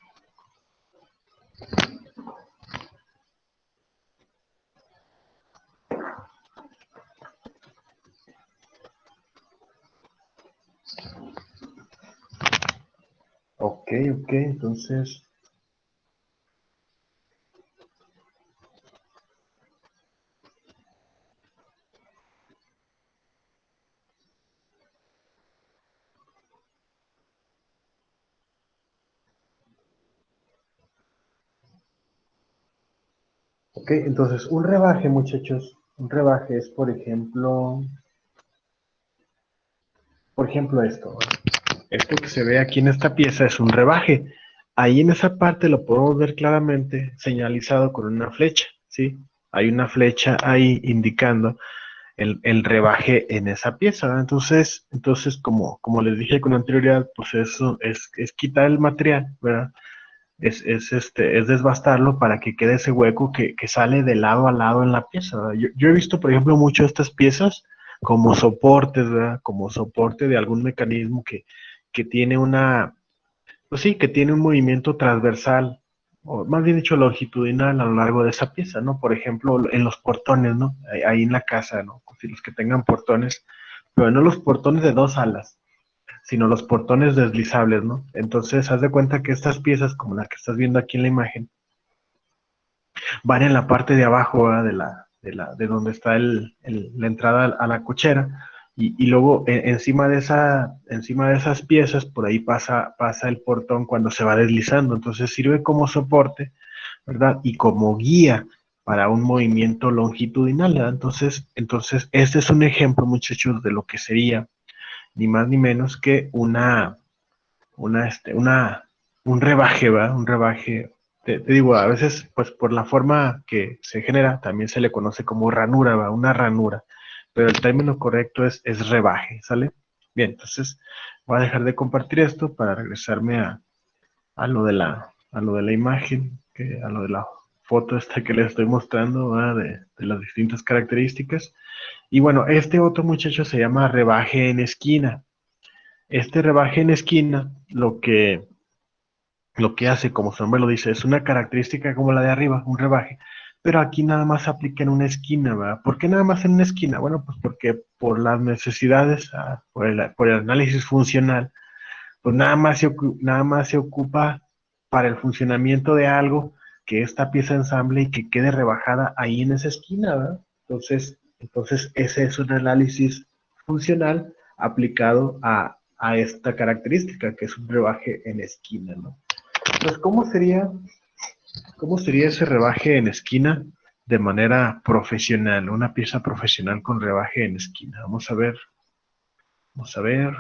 Ok, ok, entonces, un rebaje, muchachos, un rebaje es, por ejemplo esto. Esto que se ve aquí en esta pieza es un rebaje. Ahí en esa parte lo podemos ver claramente señalizado con una flecha, ¿sí? Hay una flecha ahí indicando el rebaje en esa pieza, ¿verdad? Entonces como les dije con anterioridad, pues eso es quitar el material, ¿verdad? Es desbastarlo para que quede ese hueco que sale de lado a lado en la pieza, ¿verdad? Yo he visto, por ejemplo, mucho estas piezas como soportes, ¿verdad? Como soporte de algún mecanismo que tiene pues sí, que tiene un movimiento transversal, o más bien dicho, longitudinal a lo largo de esa pieza, ¿no? Por ejemplo, en los portones, ¿no? Ahí en la casa, ¿no? Si los que tengan portones, pero no los portones de dos alas, sino los portones deslizables, ¿no? Entonces, haz de cuenta que estas piezas, como la que estás viendo aquí en la imagen, van en la parte de abajo, ¿verdad? De donde está la entrada a la cochera, y luego encima de esas piezas, por ahí pasa el portón cuando se va deslizando, entonces sirve como soporte, ¿verdad? Y como guía para un movimiento longitudinal, ¿verdad? Entonces, este es un ejemplo, muchachos, de lo que sería ni más ni menos que un rebaje, ¿verdad? Un rebaje, te digo, a veces, pues por la forma que se genera, también se le conoce como ranura, ¿verdad? Una ranura, pero el término correcto es rebaje, ¿sale? Bien, entonces voy a dejar de compartir esto para regresarme a lo de la imagen, a lo de la foto esta que les estoy mostrando, ¿verdad? De las distintas características. Y bueno, este otro muchacho se llama rebaje en esquina. Este rebaje en esquina, lo que hace, como su nombre lo dice, es una característica como la de arriba, un rebaje, pero aquí nada más se aplica en una esquina, ¿verdad? ¿Por qué nada más en una esquina? Bueno, pues porque por las necesidades, por el análisis funcional, pues nada más se ocupa para el funcionamiento de algo que esta pieza ensamble y que quede rebajada ahí en esa esquina, ¿verdad? Entonces ese es un análisis funcional aplicado a esta característica, que es un rebaje en esquina, ¿no? Entonces, ¿cómo sería ese rebaje en esquina de manera profesional? Una pieza profesional con rebaje en esquina. Vamos a ver. Vamos a ver.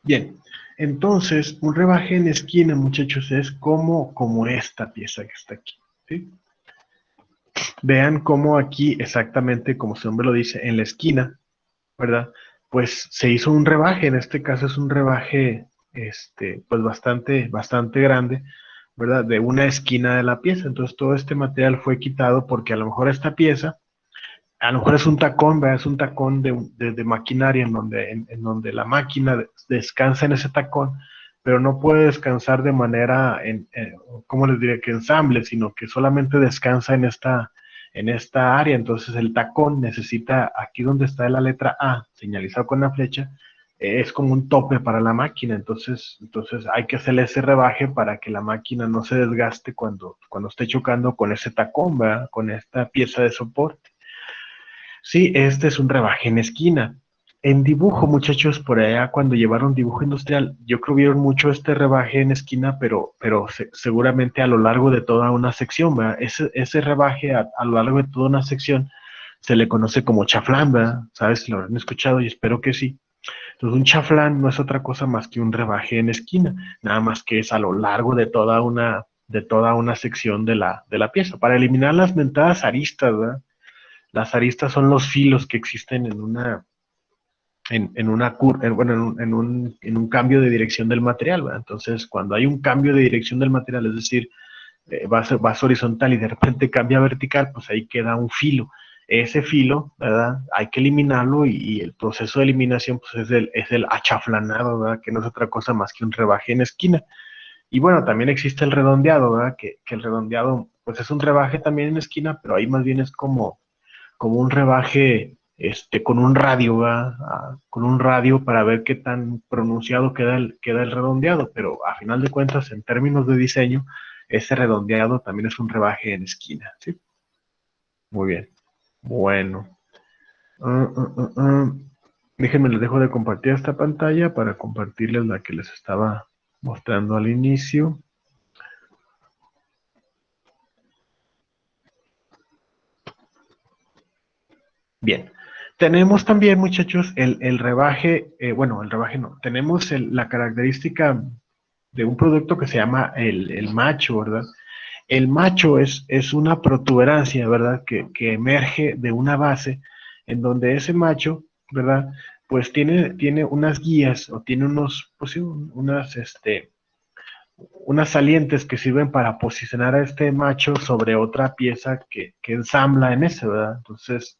Bien, entonces un rebaje en esquina, muchachos, es como esta pieza que está aquí, ¿sí? Vean cómo aquí, exactamente como su nombre lo dice, en la esquina, ¿verdad? Pues se hizo un rebaje, en este caso es un rebaje, pues bastante grande, ¿verdad? De una esquina de la pieza. Entonces todo este material fue quitado porque a lo mejor esta pieza, a lo mejor es un tacón, ¿verdad? Es un tacón de maquinaria en donde la máquina descansa en ese tacón, pero no puede descansar de manera, ¿cómo les diré? Que ensamble, sino que solamente descansa en esta área. Entonces el tacón necesita, aquí donde está la letra A, señalizado con una flecha, es como un tope para la máquina. Entonces hay que hacerle ese rebaje para que la máquina no se desgaste cuando esté chocando con ese tacón, ¿verdad? Con esta pieza de soporte. Sí, este es un rebaje en esquina. En dibujo, muchachos, por allá cuando llevaron dibujo industrial, yo creo vieron mucho este rebaje en esquina, pero seguramente a lo largo de toda una sección, ¿verdad? Ese rebaje a lo largo de toda una sección se le conoce como chaflán, ¿verdad? ¿Sabes? Lo han escuchado y espero que sí. Entonces, un chaflán no es otra cosa más que un rebaje en esquina, nada más que es a lo largo de toda una sección de la pieza, para eliminar las mentadas aristas, ¿verdad? Las aristas son los filos que existen bueno, en un cambio de dirección del material, ¿verdad? Entonces, cuando hay un cambio de dirección del material, es decir, vas horizontal y de repente cambia vertical, pues ahí queda un filo. Ese filo, ¿verdad? Hay que eliminarlo y el proceso de eliminación, pues es el achaflanado, ¿verdad? Que no es otra cosa más que un rebaje en esquina. Y bueno, también existe el redondeado, ¿verdad? Que el redondeado, pues es un rebaje también en esquina, pero ahí más bien es como un rebaje con un radio, ¿va? Con un radio para ver qué tan pronunciado queda el redondeado, pero a final de cuentas, en términos de diseño, ese redondeado también es un rebaje en esquina, ¿sí? Muy bien. Bueno. Ah, ah, ah, ah. Déjenme, les dejo de compartir esta pantalla para compartirles la que les estaba mostrando al inicio. Bien. Tenemos también, muchachos, el rebaje, bueno, el rebaje no, tenemos la característica de un producto que se llama el macho, ¿verdad? El macho es una protuberancia, ¿verdad? Que emerge de una base en donde ese macho, ¿verdad? Pues tiene unas guías o tiene pues sí, unas salientes que sirven para posicionar a este macho sobre otra pieza que ensambla en ese, ¿verdad? Entonces,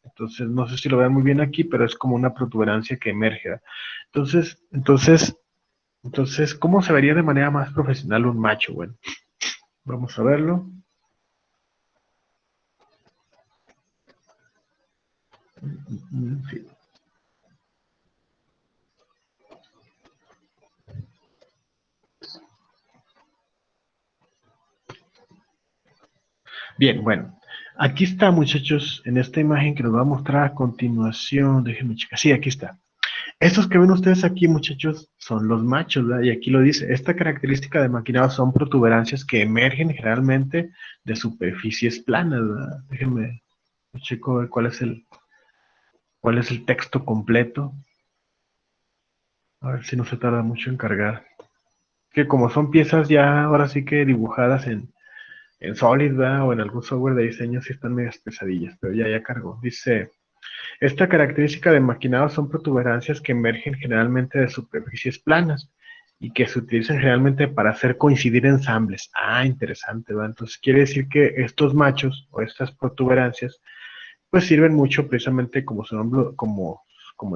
no sé si lo vean muy bien aquí, pero es como una protuberancia que emerge, ¿verdad? Entonces, ¿cómo se vería de manera más profesional un macho? Bueno, vamos a verlo. Sí. Bien, bueno. Aquí está, muchachos, en esta imagen que nos va a mostrar a continuación. Déjenme checar. Sí, aquí está. Estos que ven ustedes aquí, muchachos, son los machos, ¿verdad? Y aquí lo dice. Esta característica de maquinado son protuberancias que emergen generalmente de superficies planas, ¿verdad? Déjenme checo a ver cuál es el texto completo. A ver si no se tarda mucho en cargar. Que como son piezas ya ahora sí que dibujadas en Solid, ¿verdad? O en algún software de diseño, sí están medias pesadillas, pero ya cargó. Dice, esta característica de maquinado son protuberancias que emergen generalmente de superficies planas y que se utilizan generalmente para hacer coincidir ensambles. Ah, interesante, ¿verdad? Entonces quiere decir que estos machos o estas protuberancias pues sirven mucho precisamente como su nombre, como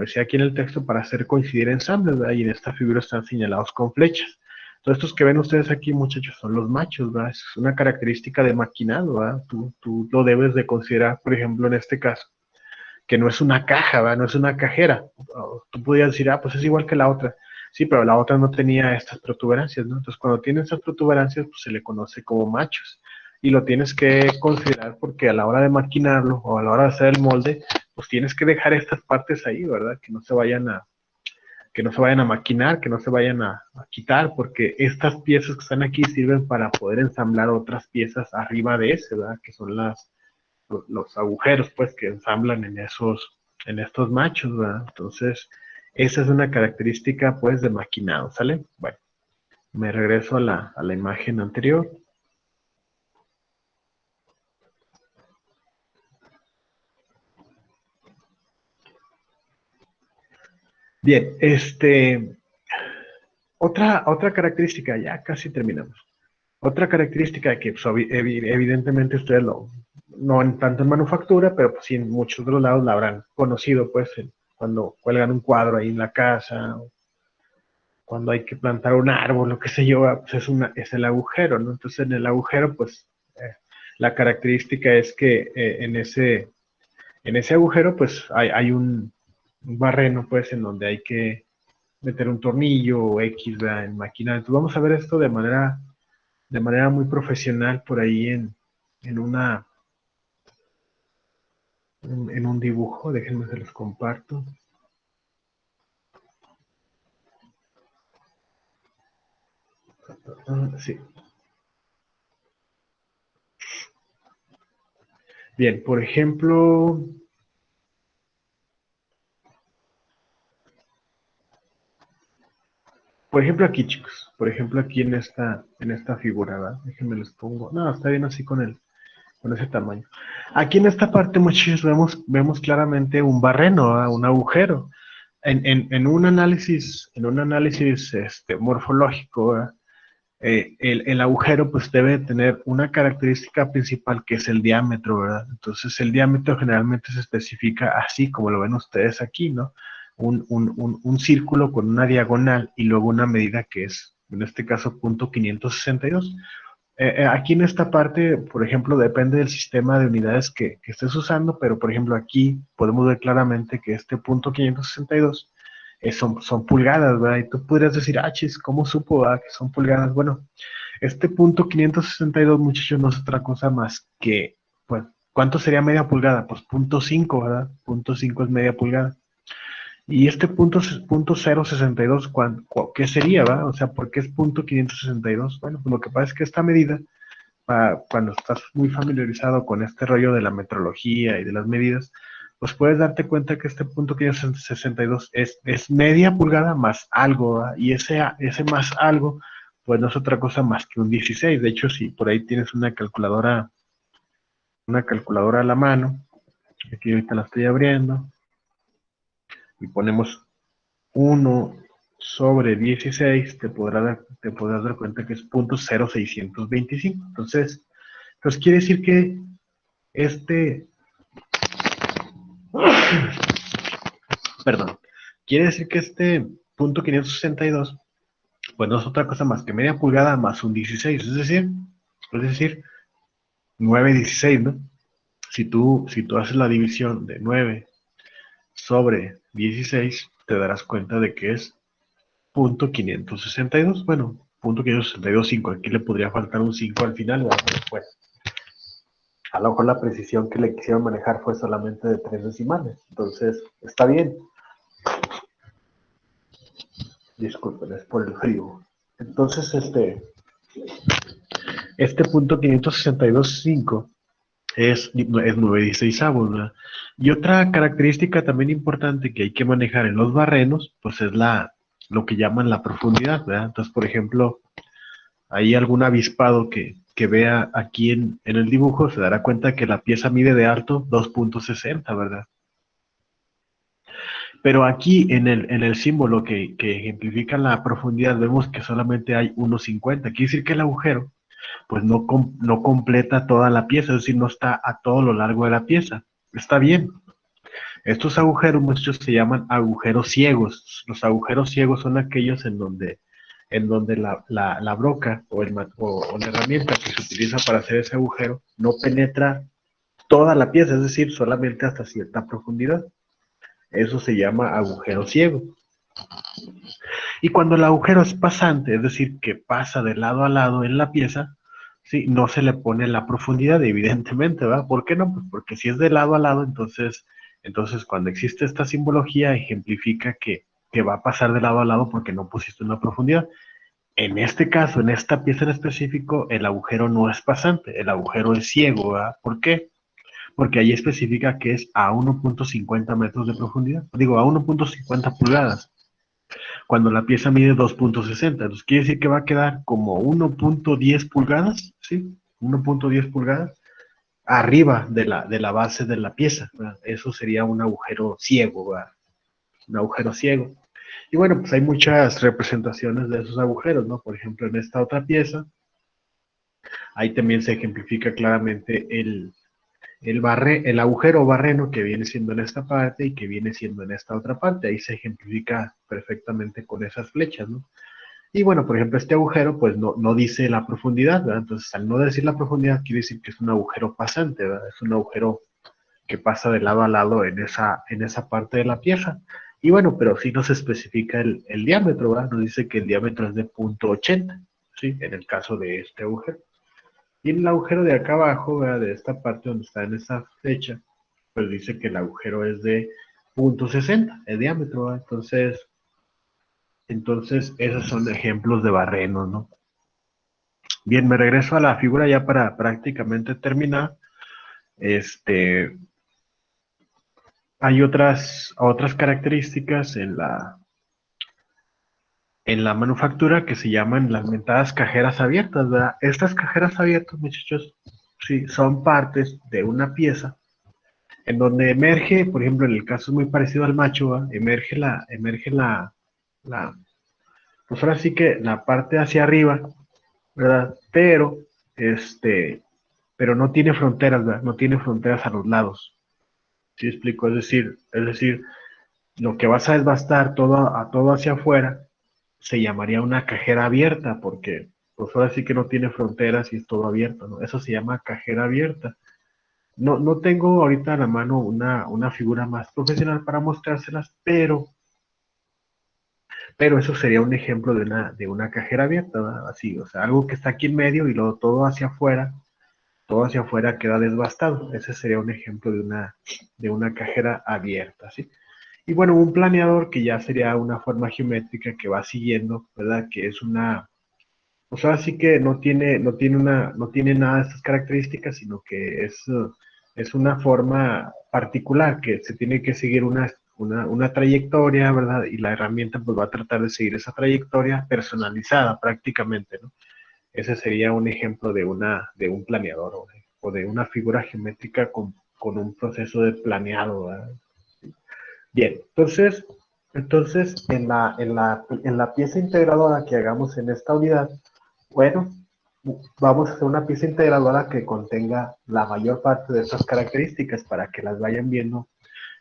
decía aquí en el texto, para hacer coincidir ensambles, ¿verdad? Y en esta figura están señalados con flechas. Todos estos que ven ustedes aquí, muchachos, son los machos, ¿verdad? Es una característica de maquinado, ¿verdad? Tú lo debes de considerar, por ejemplo, en este caso, que no es una caja, ¿verdad? No es una cajera. Tú podrías decir, pues es igual que la otra. Sí, pero la otra no tenía estas protuberancias, ¿no? Entonces, cuando tiene estas protuberancias, pues se le conoce como machos. y lo tienes que considerar porque a la hora de maquinarlo o a la hora de hacer el molde, pues tienes que dejar estas partes ahí, ¿verdad? Que no se vayan a maquinar, que no se vayan a quitar, porque estas piezas que están aquí sirven para poder ensamblar otras piezas arriba de ese, ¿verdad? Que son los agujeros, pues, que ensamblan en estos machos, ¿verdad? Entonces, esa es una característica, pues, de maquinado, ¿sale? Bueno, me regreso a la imagen anterior. Bien, otra característica, ya casi terminamos. Otra característica que pues, evidentemente ustedes no en tanto en manufactura, pero pues sí en muchos de los lados la habrán conocido, pues, cuando cuelgan un cuadro ahí en la casa, o cuando hay que plantar un árbol, lo que sé yo, pues es el agujero, ¿no? Entonces en el agujero, pues, la característica es que en ese agujero, pues, hay un barreno, pues, en donde hay que meter un tornillo o X, ¿verdad? En máquina. Entonces vamos a ver esto de manera muy profesional por ahí en en un dibujo. Déjenme se los comparto. Sí. Bien, por ejemplo aquí, chicos, por ejemplo aquí en esta figura, ¿verdad? Déjenme les pongo. No, está bien así con ese tamaño. Aquí en esta parte, muchachos, vemos claramente un barreno, ¿verdad? Un agujero. En un análisis morfológico, ¿verdad? El agujero pues debe tener una característica principal que es el diámetro, ¿verdad? Entonces el diámetro generalmente se especifica así como lo ven ustedes aquí, ¿no? Un círculo con una diagonal y luego una medida que es, en este caso, punto 562. Aquí en esta parte, por ejemplo, depende del sistema de unidades que estés usando, pero por ejemplo aquí podemos ver claramente que este punto 562 son pulgadas, ¿verdad? Y tú podrías decir, ah, chis, ¿cómo supo que son pulgadas? Bueno, este punto 562, muchachos, no es otra cosa más que, pues, ¿cuánto sería media pulgada? Pues punto 5, ¿verdad? Punto 5 es media pulgada. Y este punto 062, ¿qué sería, va? O sea, ¿por qué es punto 562? Bueno, pues lo que pasa es que esta medida, cuando estás muy familiarizado con este rollo de la metrología y de las medidas, pues puedes darte cuenta que este punto 562 es media pulgada más algo, ¿va? Y ese más algo, pues no es otra cosa más que un 16. De hecho, si por ahí tienes una calculadora a la mano, aquí ahorita la estoy abriendo, y ponemos 1/16, te podrás dar cuenta que es 0.0625. Entonces, pues quiere decir que este, perdón, quiere decir que este punto 562, pues no es otra cosa más que media pulgada más un 16, es decir, 9/16, ¿no? Si tú haces la división de 9 sobre 16, te darás cuenta de que es punto 562. Bueno, punto 562.5. Aquí le podría faltar un 5 al final, ¿verdad? Pero pues, a lo mejor la precisión que le quisieron manejar fue solamente de 3 decimales. Entonces, está bien. Disculpen, es por el frío. Entonces, este punto 562.5 es 9/16, ¿verdad? Y otra característica también importante que hay que manejar en los barrenos, pues es lo que llaman la profundidad, ¿verdad? Entonces, por ejemplo, hay algún avispado que vea aquí en el dibujo, se dará cuenta que la pieza mide de alto 2.60, ¿verdad? Pero aquí en el símbolo que ejemplifica la profundidad vemos que solamente hay 1.50. Quiere decir que el agujero pues no completa toda la pieza, es decir, no está a todo lo largo de la pieza. Está bien. Estos agujeros, muchos se llaman agujeros ciegos. Los agujeros ciegos son aquellos en donde la broca o la herramienta que se utiliza para hacer ese agujero no penetra toda la pieza, es decir, solamente hasta cierta profundidad. Eso se llama agujero ciego. Y cuando el agujero es pasante, es decir, que pasa de lado a lado en la pieza, Sí, no se le pone la profundidad, evidentemente, ¿verdad? ¿Por qué no? Pues porque si es de lado a lado, entonces cuando existe esta simbología, ejemplifica que va a pasar de lado a lado porque no pusiste una profundidad. En este caso, en esta pieza en específico, el agujero no es pasante, el agujero es ciego, ¿verdad? ¿Por qué? Porque ahí especifica que es a 1.50 metros de profundidad, digo, a 1.50 pulgadas, cuando la pieza mide 2.60. Entonces quiere decir que va a quedar como 1.10 pulgadas, ¿sí? 1.10 pulgadas arriba de la base de la pieza, ¿verdad? Eso sería un agujero ciego, ¿verdad? Un agujero ciego. Y bueno, pues hay muchas representaciones de esos agujeros, ¿no? Por ejemplo, en esta otra pieza, ahí también se ejemplifica claramente el agujero barreno que viene siendo en esta parte y que viene siendo en esta otra parte. Ahí se ejemplifica perfectamente con esas flechas, ¿no? Y bueno, por ejemplo, este agujero pues no dice la profundidad, ¿verdad? Entonces, al no decir la profundidad, quiere decir que es un agujero pasante, ¿verdad? Es un agujero que pasa de lado a lado en esa parte de la pieza. Y bueno, pero sí nos especifica el diámetro, ¿verdad? Nos dice que el diámetro es de 0.80, ¿sí? En el caso de este agujero. Y en el agujero de acá abajo, ¿verdad? De esta parte donde está en esa flecha, pues dice que el agujero es de 0.60, el diámetro, ¿verdad? Entonces, esos son ejemplos de barrenos, ¿no? Bien, me regreso a la figura ya para prácticamente terminar. Este, hay otras características en la manufactura que se llaman las mentadas cajeras abiertas, ¿verdad? Estas cajeras abiertas, muchachos, sí, son partes de una pieza en donde emerge, por ejemplo, en el caso muy parecido al macho, ¿verdad? La, pues ahora sí que la parte hacia arriba, ¿verdad? Este, pero no tiene fronteras, ¿verdad? No tiene fronteras a los lados. ¿Sí explico? Es decir, lo que vas a desbastar todo hacia afuera se llamaría una cajera abierta, porque pues ahora sí que no tiene fronteras y es todo abierto, ¿no? Eso se llama cajera abierta. No tengo ahorita a la mano una figura más profesional para mostrárselas, pero eso sería un ejemplo de una cajera abierta, ¿verdad? Así, o sea, algo que está aquí en medio y luego todo hacia afuera queda desbastado. Ese sería un ejemplo de una cajera abierta, ¿sí? Y bueno, un planeador que ya sería una forma geométrica que va siguiendo, ¿verdad? Que es o sea, sí que no tiene nada de estas características, sino que es una forma particular que se tiene que seguir una trayectoria, ¿verdad? Y la herramienta pues va a tratar de seguir esa trayectoria personalizada prácticamente, ¿no? Ese sería un ejemplo de un planeador o de una figura geométrica con un proceso de planeado, ¿verdad? Bien, entonces en la pieza integradora que hagamos en esta unidad, bueno, vamos a hacer una pieza integradora que contenga la mayor parte de estas características para que las vayan viendo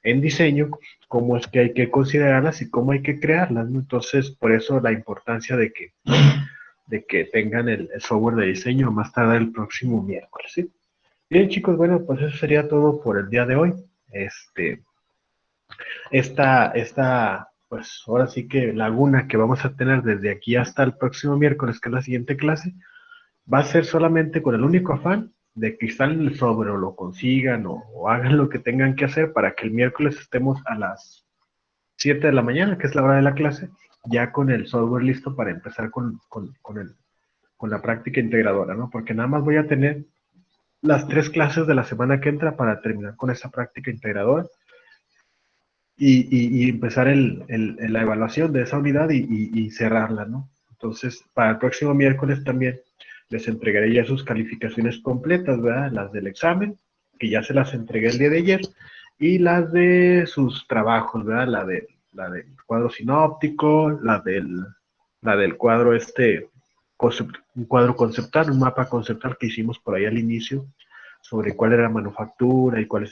en diseño, cómo es que hay que considerarlas y cómo hay que crearlas, ¿no? Entonces, por eso la importancia de que tengan el software de diseño más tarde el próximo miércoles, ¿sí? Bien, chicos, bueno, pues eso sería todo por el día de hoy. Pues ahora sí que laguna que vamos a tener desde aquí hasta el próximo miércoles, que es la siguiente clase, va a ser solamente con el único afán de que instalen el sobre o lo consigan o hagan lo que tengan que hacer para que el miércoles estemos a las 7 de la mañana, que es la hora de la clase, ya con el software listo para empezar con la práctica integradora, ¿no? Porque nada más voy a tener las 3 clases de la semana que entra para terminar con esa práctica integradora y empezar la evaluación de esa unidad y cerrarla, ¿no? Entonces, para el próximo miércoles también les entregaré ya sus calificaciones completas, ¿verdad? Las del examen, que ya se las entregué el día de ayer, y las de sus trabajos, ¿verdad? La del cuadro sinóptico, la del cuadro un cuadro conceptual, un mapa conceptual que hicimos por ahí al inicio, sobre cuál era la manufactura y cuál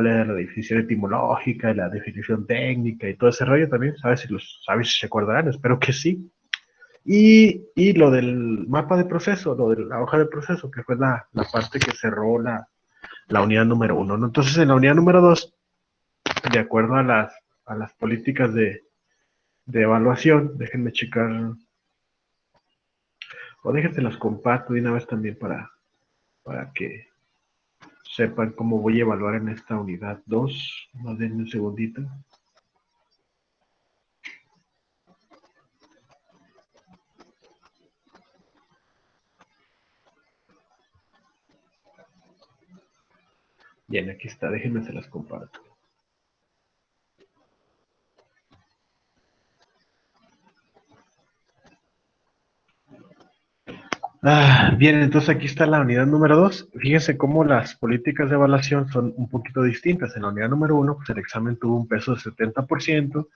era la definición etimológica, la definición técnica y todo ese rollo también, ¿sabes si se acordarán? Espero que sí. Y lo del mapa de proceso, lo de la hoja de proceso, que fue la parte que cerró la unidad número 1, ¿no? Entonces, en la unidad número 2, de acuerdo a las políticas de evaluación, déjenme checar O déjense las comparto de una vez también para que sepan cómo voy a evaluar en esta unidad 2. Más denme un segundito. Bien, aquí está, déjenme se las comparto. Bien, entonces aquí está la unidad número 2. Fíjense cómo las políticas de evaluación son un poquito distintas. En la unidad número 1, pues el examen tuvo un peso de 70%,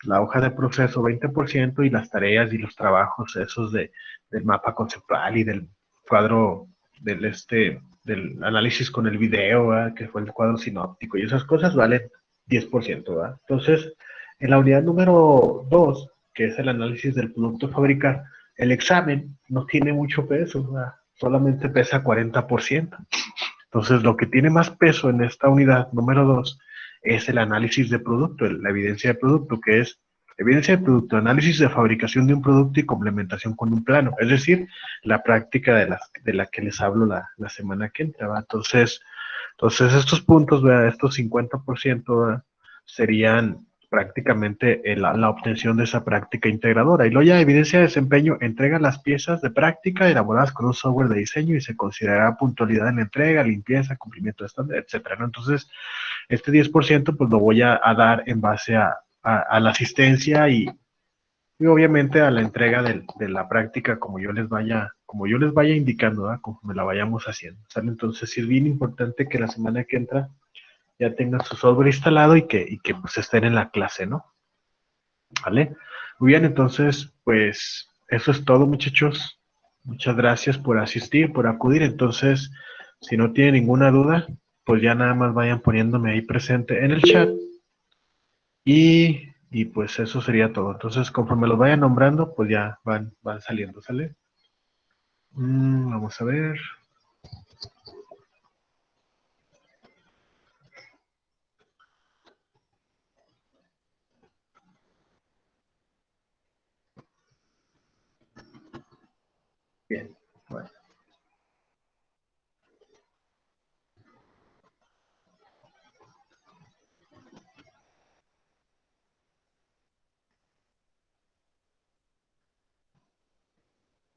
la hoja de proceso 20% y las tareas y los trabajos esos del mapa conceptual y del cuadro del análisis con el video, ¿verdad? Que fue el cuadro sinóptico y esas cosas valen 10%, ¿verdad? Entonces, en la unidad número 2, que es el análisis del producto a fabricar, el examen no tiene mucho peso, ¿verdad? Solamente pesa 40%. Entonces, lo que tiene más peso en esta unidad número 2 es el análisis de producto, la evidencia de producto, que es evidencia de producto, análisis de fabricación de un producto y complementación con un plano, es decir, la práctica de la que les hablo la semana que entra, ¿va? Entonces estos puntos, ¿verdad? Estos 50%, ¿verdad? Serían prácticamente la obtención de esa práctica integradora. Y luego ya evidencia de desempeño, entrega las piezas de práctica elaboradas con un software de diseño y se considerará puntualidad en la entrega, limpieza, cumplimiento de estándar, etcétera, ¿no? Entonces, este 10% pues lo voy a dar en base a la asistencia y obviamente a la entrega de la práctica como yo les vaya indicando, ¿verdad? Como la vayamos haciendo, ¿sale? Entonces sí es bien importante que la semana que entra ya tengan su software instalado y que pues estén en la clase, ¿no? ¿Vale? Muy bien, entonces, pues eso es todo, muchachos. Muchas gracias por asistir, por acudir. Entonces, si no tienen ninguna duda, pues ya nada más vayan poniéndome ahí presente en el chat y pues eso sería todo. Entonces, conforme los vayan nombrando, pues ya van saliendo, ¿sale? Vamos a ver. Bien, bueno.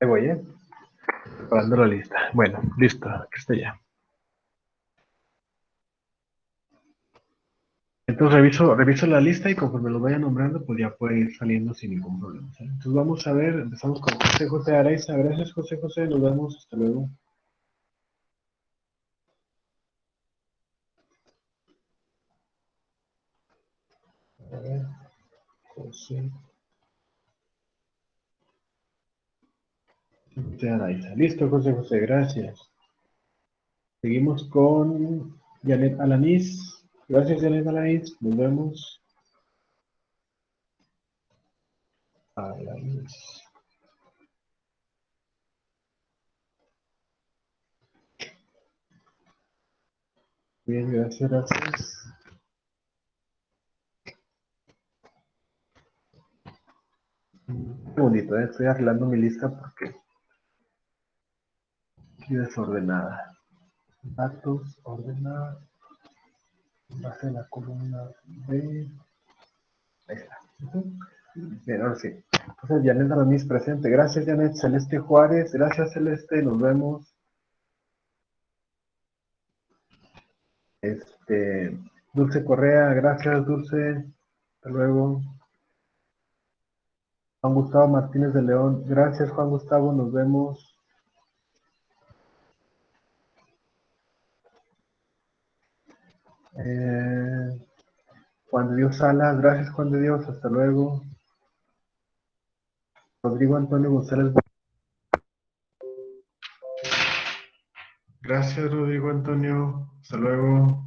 Ahí voy, ¿eh? Preparando la lista. Bueno, listo, aquí está ya. Entonces reviso la lista y conforme lo vaya nombrando, pues ya puede ir saliendo sin ningún problema, ¿sale? Entonces vamos a ver, empezamos con José José Araiza. Gracias, José José, nos vemos, hasta luego. A ver, José José Araiza. Listo, José José, gracias. Seguimos con Janet Alanís. Gracias, Janet Alanís, nos vemos. Alanís. Bien, gracias, gracias. Un segundito, estoy arreglando mi lista porque estoy desordenada. Datos, ordenar, base de la columna B. Ahí está. Bien, ahora sí. Entonces, Janet Aramis presente. Gracias, Janet. Celeste Juárez. Gracias, Celeste. Nos vemos. Dulce Correa. Gracias, Dulce. Hasta luego. Juan Gustavo Martínez de León. Gracias, Juan Gustavo. Nos vemos. Eh, Juan de Dios Salas. Gracias, Juan de Dios. Hasta luego. Rodrigo Antonio González. Gracias, Rodrigo Antonio. Hasta luego.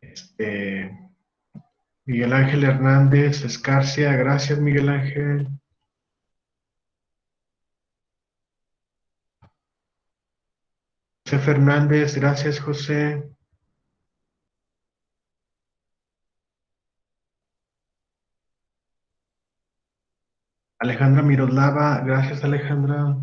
Este, Miguel Ángel Hernández Escarcia. Gracias, Miguel Ángel. José Fernández. Gracias, José. Alejandra Miroslava, gracias Alejandra.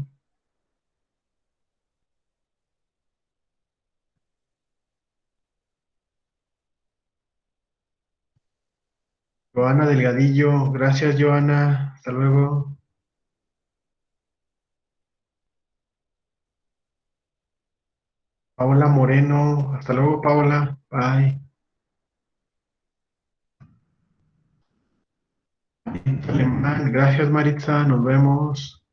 Joana Delgadillo, gracias Joana, hasta luego. Paola Moreno, hasta luego Paola, bye. Alemán, gracias Maritza, nos vemos.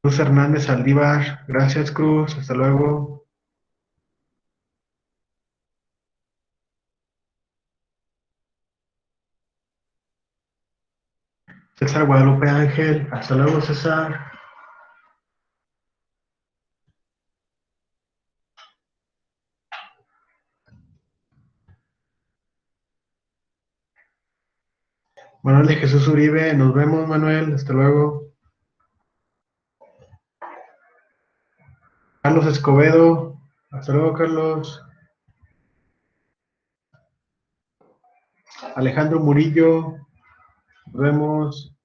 Cruz Hernández Aldívar, gracias Cruz, hasta luego. César Guadalupe Ángel, hasta luego César. Manuel de Jesús Uribe, nos vemos Manuel, hasta luego. Carlos Escobedo, hasta luego Carlos. Alejandro Murillo, nos vemos.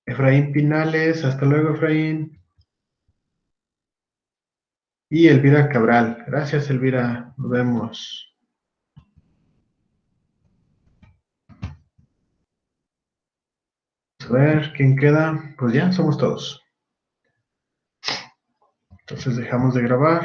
Efraín Pinales, hasta luego Efraín. Y Elvira Cabral, gracias Elvira, nos vemos. A ver, ¿quién queda? Pues ya, somos todos. Entonces dejamos de grabar.